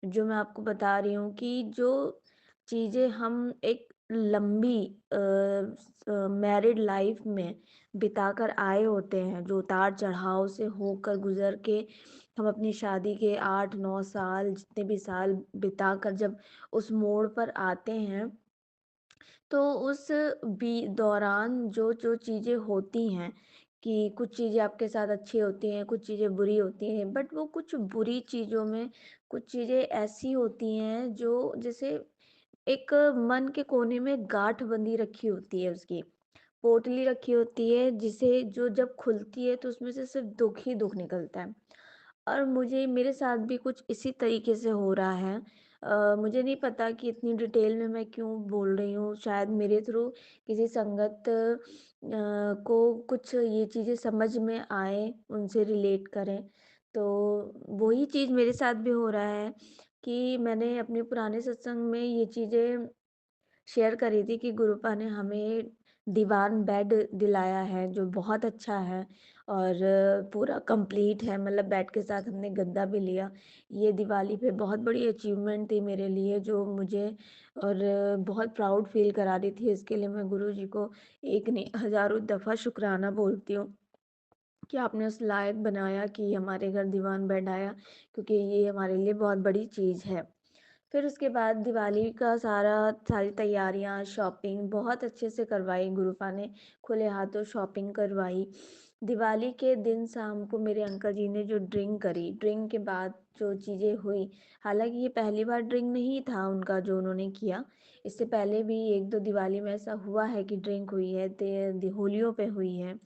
जो मैं आपको बता रही हूँ कि जो चीज़ें हम एक लंबी मैरिड लाइफ में बिताकर आए होते हैं, जो उतार चढ़ाव से होकर गुजर के हम अपनी शादी के 8-9 साल, जितने भी साल बिताकर जब उस मोड़ पर आते हैं, तो उस दौरान जो जो चीज़ें होती हैं कि कुछ चीज़ें आपके साथ अच्छी होती हैं, कुछ चीज़ें बुरी होती हैं, बट वो कुछ बुरी चीज़ों में कुछ चीज़ें ऐसी होती हैं जो जैसे एक मन के कोने में गांठ बंधी रखी होती है, उसकी पोटली रखी होती है, जिसे जो जब खुलती है तो उसमें से सिर्फ दुख ही दुख निकलता है। और मुझे मेरे साथ भी कुछ इसी तरीके से हो रहा है। मुझे नहीं पता कि इतनी डिटेल में मैं क्यों बोल रही हूँ, शायद मेरे थ्रू किसी संगत को कुछ ये चीज़ें समझ में आए, उनसे रिलेट करें। तो वही चीज़ मेरे साथ भी हो रहा है कि मैंने अपने पुराने सत्संग में ये चीज़ें शेयर करी थी कि गुरुपा ने हमें दीवान बेड दिलाया है, जो बहुत अच्छा है और पूरा कंप्लीट है, मतलब बेड के साथ हमने गद्दा भी लिया। ये दिवाली पे बहुत बड़ी अचीवमेंट थी मेरे लिए, जो मुझे और बहुत प्राउड फील करा रही थी। इसके लिए मैं गुरुजी को एक नहीं हज़ारों दफ़ा शुक्राना बोलती हूँ कि आपने उस लायक बनाया कि हमारे घर दीवान बेड आया, क्योंकि ये हमारे लिए बहुत बड़ी चीज़ है। फिर उसके बाद दिवाली का सारी तैयारियां, शॉपिंग बहुत अच्छे से करवाई गुरुपा ने, खुले हाथों शॉपिंग करवाई। दिवाली के दिन शाम को मेरे अंकल जी ने जो ड्रिंक करी, ड्रिंक के बाद जो चीज़ें हुई, हालांकि ये पहली बार ड्रिंक नहीं था उनका जो उन्होंने किया। इससे पहले भी एक दो दिवाली में ऐसा हुआ है कि ड्रिंक हुई है, होलियों पे हुई है,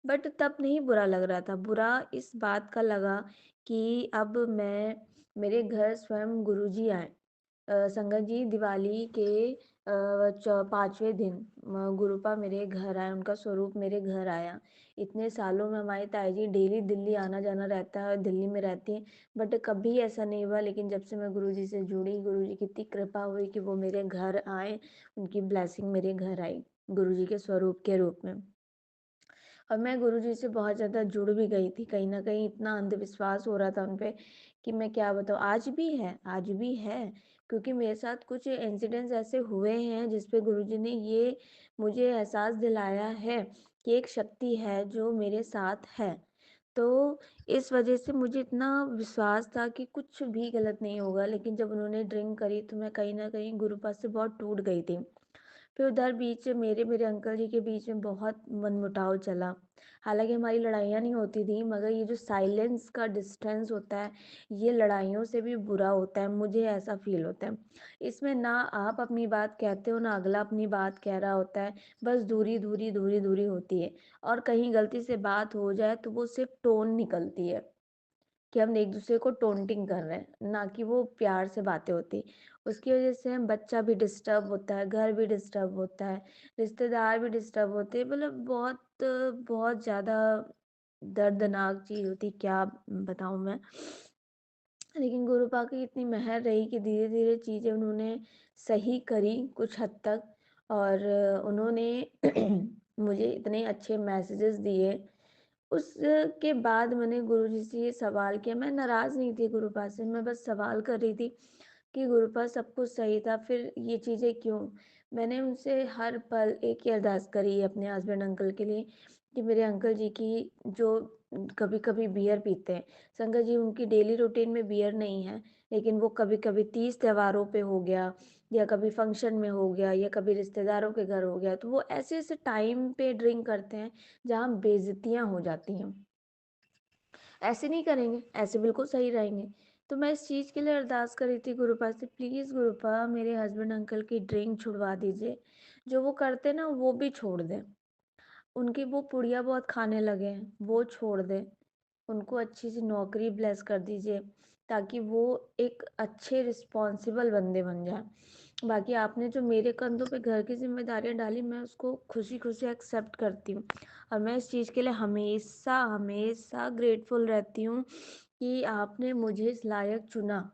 बट तब नहीं बुरा लग रहा था। बुरा इस बात का लगा कि अब मैं मेरे घर स्वयं गुरुजी आए। संगत जी दिवाली के 5वें दिन गुरुपा मेरे घर आए, उनका स्वरूप मेरे घर आया। इतने सालों में हमारी ताई जी डेली दिल्ली आना जाना रहता है, दिल्ली में रहती हैं, बट कभी ऐसा नहीं हुआ। लेकिन जब से मैं गुरुजी से जुड़ी, गुरुजी की इतनी कृपा हुई कि वो मेरे घर आए, उनकी ब्लेसिंग मेरे घर आई गुरुजी के स्वरूप के रूप में। और मैं गुरुजी से बहुत ज़्यादा जुड़ भी गई थी, कहीं न कहीं इतना अंधविश्वास हो रहा था उन पे कि मैं क्या बताऊँ। आज भी है, क्योंकि मेरे साथ कुछ इंसिडेंट्स ऐसे हुए हैं जिस पे गुरुजी ने ये मुझे एहसास दिलाया है कि एक शक्ति है जो मेरे साथ है। तो इस वजह से मुझे इतना विश्वास था कि कुछ भी गलत नहीं होगा, लेकिन जब उन्होंने ड्रिंक करी तो मैं कहीं न कहीं गुरुपा से बहुत टूट गई थी। फिर उधर बीच में मेरे अंकल जी के बीच में बहुत मनमुटाव चला। हालाँकि हमारी लड़ाइयाँ नहीं होती थी, मगर ये जो साइलेंस का डिस्टेंस होता है, ये लड़ाइयों से भी बुरा होता है, मुझे ऐसा फ़ील होता है। इसमें ना आप अपनी बात कहते हो, ना अगला अपनी बात कह रहा होता है, बस दूरी होती है। और कहीं गलती से बात हो जाए तो वो सिर्फ़ टोन निकलती है कि हम एक दूसरे को टोंटिंग कर रहे हैं, ना कि वो प्यार से बातें होती। उसकी वजह से हम बच्चा भी डिस्टर्ब होता है, घर भी डिस्टर्ब होता है, रिश्तेदार भी डिस्टर्ब होते हैं, मतलब बहुत बहुत ज़्यादा दर्दनाक चीज़ होती, क्या बताऊँ मैं। लेकिन गुरुपा की इतनी मेहर रही कि धीरे धीरे चीज़ें उन्होंने सही करी कुछ हद तक। और उन्होंने मुझे इतने अच्छे मैसेजेस दिए। उसके बाद मैंने गुरुजी से ये सवाल किया, मैं नाराज़ नहीं थी गुरुपा से, मैं बस सवाल कर रही थी कि गुरुपा सब कुछ सही था, फिर ये चीज़ें क्यों? मैंने उनसे हर पल एक ही अरदास करी अपने हस्बैंड अंकल के लिए कि मेरे अंकल जी की जो कभी-कभी बियर पीते हैं, संगत जी उनकी डेली रूटीन में बियर नहीं है, लेकिन वो कभी-कभी तीज त्योहारों पे हो गया, या कभी फंक्शन में हो गया, या कभी रिश्तेदारों के घर हो गया, तो वो ऐसे-ऐसे टाइम पे ड्रिंक करते हैं जहाँ बेइज़्ज़तियाँ हो जाती हैं। ऐसे नहीं करेंगे, ऐसे बिल्कुल सही रहेंगे। तो मैं इस चीज़ के लिए अरदास कर रही थी गुरुपा से, प्लीज़ गुरुपा मेरे हस्बैंड अंकल की ड्रिंक छुड़वा दीजिए। जो वो करते हैं ना वो भी छोड़ दें। उनकी वो पुड़िया बहुत खाने लगे हैं, वो छोड़ दें। उनको अच्छी सी नौकरी ब्लेस कर दीजिए। ताकि वो एक अच्छे रिस्पॉन्सिबल बंदे बन जाएँ। बाकी आपने जो मेरे कंधों पे घर की ज़िम्मेदारियाँ डाली, मैं उसको खुशी-खुशी एक्सेप्ट करती हूँ और मैं इस चीज़ के लिए हमेशा, हमेशा ग्रेटफुल रहती हूँ कि आपने मुझे इस लायक चुना।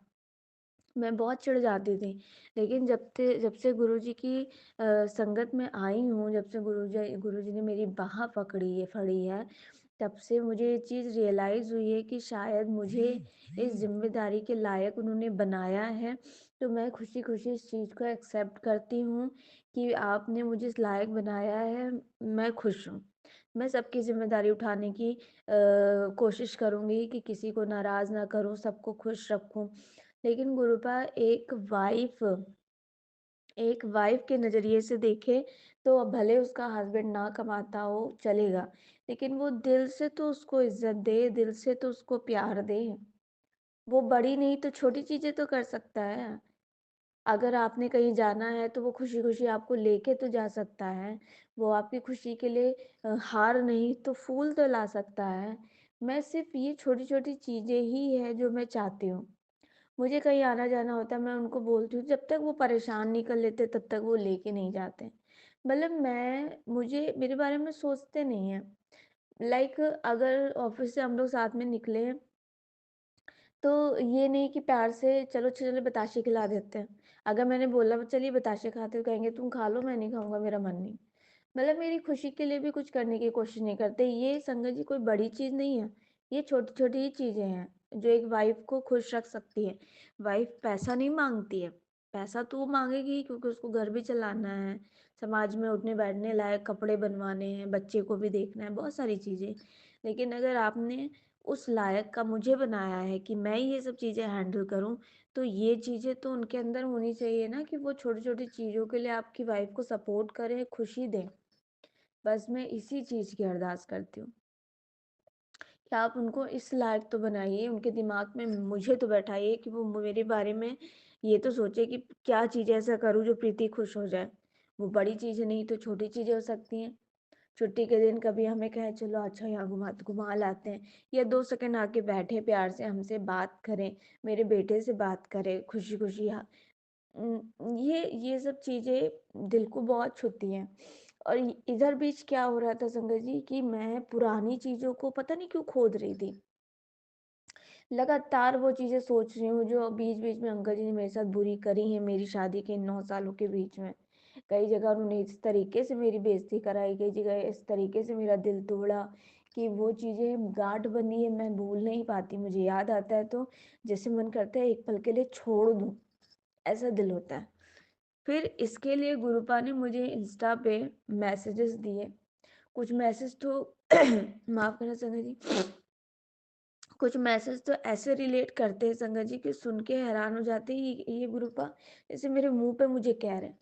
मैं बहुत चिढ़ जाती थी, लेकिन जब से गुरुजी की संगत में आई हूँ, जब से गुरुजी ने मेरी बाँह फड़ी है, तब से मुझे ये चीज़ रियलाइज़ हुई है कि शायद मुझे इस ज़िम्मेदारी के लायक उन्होंने बनाया है। तो मैं खुशी-खुशी इस चीज़ को एक्सेप्ट करती हूँ कि आपने मुझे इस लायक बनाया है, मैं खुश हूँ। मैं सबकी ज़िम्मेदारी उठाने की कोशिश करूँगी कि किसी को नाराज़ ना करूँ, सबको खुश रखूँ। लेकिन गुरूपा एक वाइफ़ के नज़रिए से देखे तो भले उसका हस्बैंड ना कमाता हो चलेगा, लेकिन वो दिल से तो उसको इज़्ज़त दे, दिल से तो उसको प्यार दे। वो बड़ी नहीं तो छोटी चीज़ें तो कर सकता है। अगर आपने कहीं जाना है तो वो खुशी-खुशी आपको लेके तो जा सकता है। वो आपकी खुशी के लिए हार नहीं तो फूल तो ला सकता है। मैं सिर्फ़ ये छोटी-छोटी चीज़ें ही हैं जो मैं चाहती हूँ। मुझे कहीं आना-जाना होता है, मैं उनको बोलती हूँ, जब तक वो परेशान नहीं कर लेते, तब तक वो लेके नहीं जाते। मतलब मुझे मेरे बारे में सोचते नहीं हैं। लाइक अगर ऑफ़िस से हम लोग साथ में निकले हैं, तो ये नहीं कि प्यार से चलो बताशे खिला देते हैं। अगर मैंने बोला चलिए बताशे खाते हो, कहेंगे तुम खा लो, मैं नहीं खाऊँगा, मेरा मन नहीं। मतलब मेरी खुशी के लिए भी कुछ करने की कोशिश नहीं करते। ये संगत जी कोई बड़ी चीज़ नहीं है, ये छोटी-छोटी ही चीज़ें हैं, जो एक वाइफ़ को खुश रख सकती है। वाइफ़ पैसा नहीं माँगती है, पैसा तो वो माँगेगी ही क्योंकि उसको घर भी चलाना है, समाज में उठने-बैठने लायक कपड़े बनवाने हैं, बच्चे को भी देखना है, बहुत सारी चीज़ें। लेकिन अगर आपने उस लायक का मुझे बनाया है कि मैं ये सब चीज़ें हैंडल करूँ, तो ये चीज़ें तो उनके अंदर होनी चाहिए ना कि वो छोटी-छोटी चीज़ों के लिए आपकी वाइफ़ को सपोर्ट करें, खुशी दें। बस मैं इसी चीज़ की अरदास करती हूँ कि आप उनको इस लायक तो बनाइए, उनके दिमाग में मुझे तो बैठाइए कि वो मेरे बारे में ये तो सोचे कि क्या चीज़ ऐसा करूँ जो प्रीति खुश हो जाए। वो बड़ी चीज़ें नहीं तो छोटी चीज़ें हो सकती हैं। छुट्टी के दिन कभी हमें कहें चलो अच्छा यहाँ घुमा लाते हैं या 2 सेकंड आके बैठे प्यार से हमसे बात करें, मेरे बेटे से बात करें खुशी-खुशी ये सब चीज़ें दिल को बहुत छूती हैं। और इधर बीच क्या हो रहा था संगत जी कि मैं पुरानी चीज़ों को पता नहीं क्यों खोद रही थी। लगातार वो चीज़ें सोच रही हूँ जो बीच-बीच में अंकल जी ने मेरे साथ बुरी करी हैं मेरी शादी के 9 सालों के बीच में। कई जगह उन्होंने इस तरीके से मेरी बेइज़्ज़ती कराई, कई जगह इस तरीके से मेरा दिल तोड़ा कि वो चीज़ें गाँठ बनी है, मैं भूल नहीं पाती। मुझे याद आता है तो जैसे मन करता है एक पल के लिए छोड़ दूँ, ऐसा दिल होता है। फिर इसके लिए गुरुपा ने मुझे इंस्टा पे मैसेजेस दिए। कुछ मैसेज तो माफ़ करना संगत जी, कुछ मैसेज तो ऐसे रिलेट करते हैं संगत जी कि सुन के हैरान हो जाते हैं ये गुरुपा जैसे मेरे मुँह पे मुझे कह रहे हैं।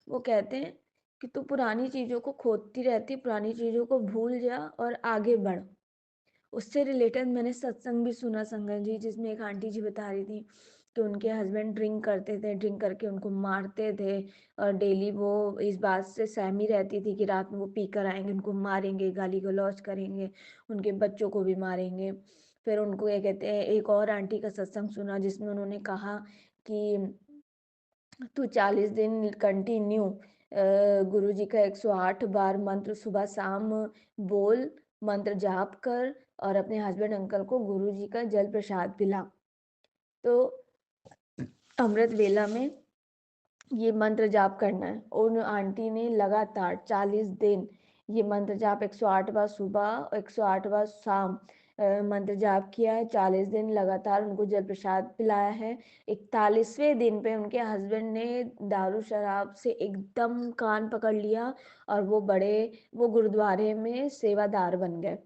वो कहते हैं कि तू पुरानी चीज़ों को खोदती रहती, पुरानी चीज़ों को भूल जा और आगे बढ़। उससे रिलेटेड मैंने सत्संग भी सुना संगत जी जिसमें एक आंटी जी बता रही थी कि उनके हस्बैंड ड्रिंक करते थे, ड्रिंक करके उनको मारते थे और डेली वो इस बात से सहमी रहती थी कि रात में वो पी कर आएँगे, उनको मारेंगे, गाली-गलौज करेंगे, उनके बच्चों को भी मारेंगे। फिर उनको ये कहते हैं एक और आंटी का सत्संग सुना जिसमें उन्होंने कहा कि तू 40 दिन कंटिन्यू गुरुजी का 108 बार मंत्र सुबह शाम बोल, मंत्र जाप कर और अपने हस्बैंड अंकल को गुरुजी का जल प्रसाद पिला। तो अमृत वेला में ये मंत्र जाप करना है। उन आंटी ने लगातार 40 दिन ये मंत्र जाप 108 बार सुबह, 108 बार शाम मंत्र जाप किया है। 40 दिन लगातार उनको जल प्रसाद पिलाया है। 41वें दिन पे उनके हस्बैंड ने दारू शराब से एकदम कान पकड़ लिया और वो गुरुद्वारे में सेवादार बन गए।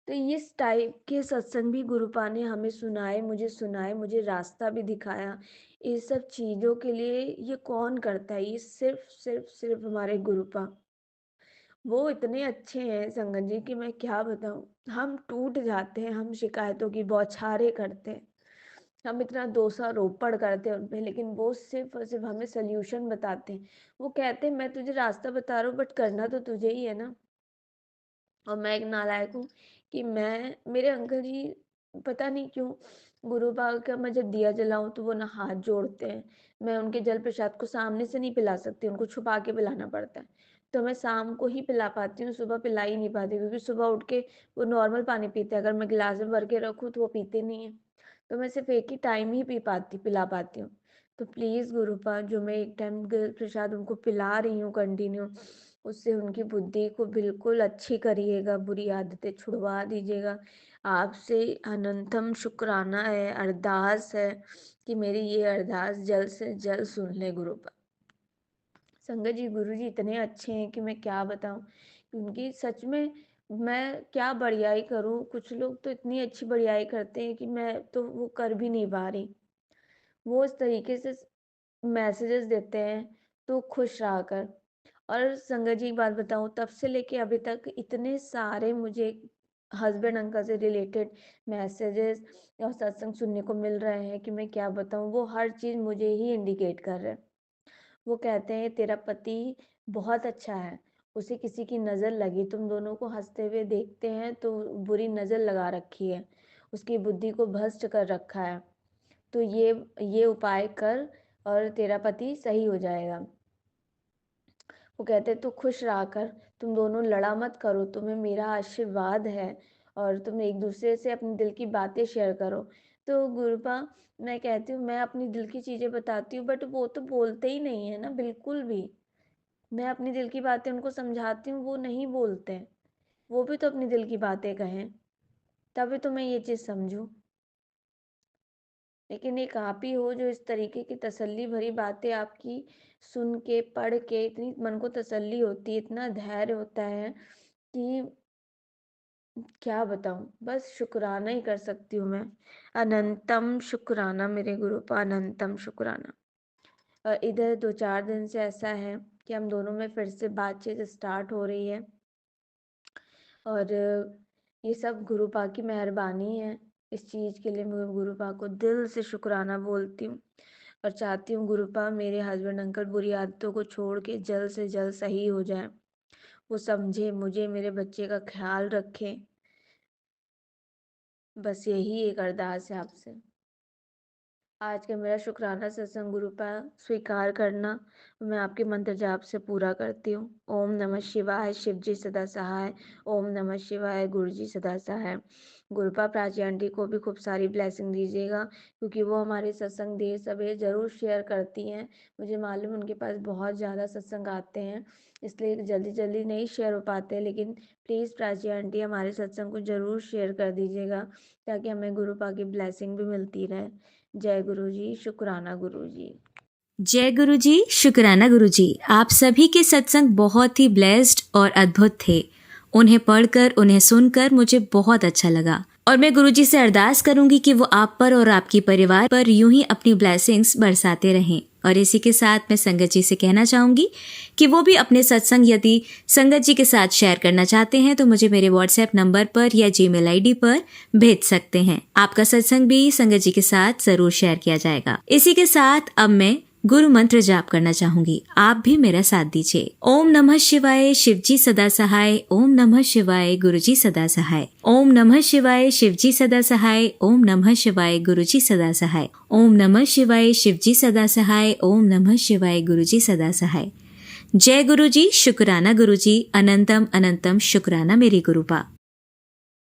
तो इस टाइप के सत्संग भी गुरुपा ने हमें सुनाए, मुझे रास्ता भी दिखाया। ये सब चीज़ों के लिए ये कौन करता है? ये सिर्फ़ हमारे गुरुपा। वो इतने अच्छे हैं संगत जी कि मैं क्या बताऊँ। हम टूट जाते हैं, हम शिकायतों की बौछारें करते हैं। हम इतना दोषारोपण करते हैं उन पे, लेकिन वो सिर्फ़ और सिर्फ़ हमें सॉल्यूशन बताते हैं। वो कहते हैं मैं तुझे रास्ता बता रहा हूँ बट करना तो तुझे ही है ना। और मैं एक नालायक हूँ कि मेरे अंकल जी पता नहीं क्यों गुरुपाल का मैं जब दिया जलाऊं तो वो ना हाथ जोड़ते हैं। मैं उनके जल प्रसाद को सामने से नहीं पिला सकती, उनको छुपा के पिलाना पड़ता है। तो मैं शाम को ही पिला पाती हूँ, सुबह पिला ही नहीं पाती, क्योंकि सुबह उठ के वो नॉर्मल पानी पीते हैं। अगर मैं गिलास में भर के रखूँ तो वो पीते नहीं है। तो मैं सिर्फ एक ही टाइम ही पिला पाती हूँ। तो प्लीज़ गुरुपाल, जो मैं एक टाइम प्रसाद उनको पिला रही हूँ कंटिन्यू, उससे उनकी बुद्धि को बिल्कुल अच्छी करिएगा, बुरी आदतें छुड़वा दीजिएगा। आपसे अनंतम शुक्राना है, अरदास है कि मेरी ये अरदास जल्द से जल्द सुन ले गुरुपाल। संगत जी, गुरु जी इतने अच्छे हैं कि मैं क्या बताऊं। उनकी सच में मैं क्या बढ़ियाई करूं। कुछ लोग तो इतनी अच्छी बढ़ियाई करते हैं कि मैं तो वो कर भी नहीं पा रही। वो इस तरीके से मैसेजेस देते हैं, तो खुश रहा कर। और संगत जी एक बात बताऊं, तब से लेके अभी तक इतने सारे मुझे हस्बैंड अंकल से रिलेटेड मैसेजेस और सत्संग सुनने को मिल रहे हैं कि मैं क्या बताऊं। वो हर चीज़ मुझे ही इंडिकेट कर रहे हैं। वो कहते हैं तेरा पति बहुत अच्छा है, उसे किसी की नज़र लगी, तुम दोनों को हंसते हुए देखते हैं तो बुरी नज़र लगा रखी है, उसकी बुद्धि को भ्रष्ट कर रखा है। तो ये उपाय कर और तेरा पति सही हो जाएगा। वो कहते तू खुश रहा कर, तुम दोनों लड़ा मत करो, तुम्हें मेरा आशीर्वाद है, और तुम एक दूसरे से अपने दिल की बातें शेयर करो। तो गुरुपा, मैं कहती हूँ मैं अपनी दिल की चीज़ें बताती हूँ, बट वो तो बोलते ही नहीं है ना बिल्कुल भी। मैं अपनी दिल की बातें उनको समझाती हूँ, वो नहीं बोलते हैं। वो भी तो अपनी दिल की बातें कहें, तभी तो मैं ये चीज़ समझूं। लेकिन एक आप ही हो जो इस तरीके की तसल्ली भरी बातें आपकी सुन के पढ़ के इतनी मन को तसल्ली होती है, इतना धैर्य होता है कि क्या बताऊं। बस शुक्राना ही कर सकती हूँ मैं। अनंतम शुक्राना मेरे गुरु का, अनंतम शुक्राना। और इधर 2-4 दिन से ऐसा है कि हम दोनों में फिर से बातचीत स्टार्ट हो रही है, और ये सब गुरुपा की मेहरबानी है। इस चीज़ के लिए मैं गुरुपा को दिल से शुक्राना बोलती हूँ, और चाहती हूँ गुरुपा मेरे हस्बैंड अंकल बुरी आदतों को छोड़ के जल्द से जल्द सही हो जाए, वो समझे मुझे, मेरे बच्चे का ख्याल रखें। बस यही एक अरदास है आपसे। आज का मेरा शुक्राना सत्संग गुरुपा स्वीकार करना, मैं आपके मंत्र जाप से पूरा करती हूँ। ओम नमः शिवाय, शिव जी सदा सहाय। ओम नमः शिवाय, गुरु जी सदा सहाय। गुरुपा प्राची आंटी को भी खूब सारी ब्लेसिंग दीजिएगा, क्योंकि वो हमारे सत्संग देर सवेर ज़रूर शेयर करती हैं। मुझे मालूम उनके पास बहुत ज़्यादा सत्संग आते हैं, इसलिए जल्दी जल्दी नहीं शेयर हो पाते, लेकिन प्लीज़ प्राची आंटी हमारे सत्संग को ज़रूर शेयर कर दीजिएगा, ताकि हमें गुरुपा की ब्लेसिंग भी मिलती रहे। जय गुरु जी, शुक्राना गुरु जी। जय गुरु जी, शुक्राना गुरु जी। आप सभी के सत्संग बहुत ही ब्लेस्ड और अद्भुत थे। उन्हें पढ़कर, उन्हें सुनकर मुझे बहुत अच्छा लगा, और मैं गुरु जी से अरदास करूंगी कि वो आप पर और आपके परिवार पर यूं ही अपनी ब्लेसिंग्स बरसाते रहें। और इसी के साथ मैं संगत जी से कहना चाहूंगी कि वो भी अपने सत्संग यदि संगत जी के साथ शेयर करना चाहते हैं तो मुझे मेरे व्हाट्सएप नंबर पर या जीमेल आईडी पर भेज सकते हैं। आपका सत्संग भी संगत जी के साथ जरूर शेयर किया जाएगा। इसी के साथ अब मैं गुरु मंत्र जाप करना चाहूंगी, आप भी मेरा साथ दीजिए। ओम नमः शिवाय, शिव जी सदा सहाय। ओम नमः शिवाय, गुरु जी सदा सहाय। ओम नमः शिवाय, शिव जी सदा सहाय। ओम नमः शिवाय, गुरु जी सदा सहाय। ओम नमः शिवाय, शिव जी सदा सहाय। ओम नमः शिवाय, गुरु जी सदा सहाय। जय गुरु जी, शुक्राना गुरु जी, अनंतम अनंतम शुक्राना मेरे गुरुपा।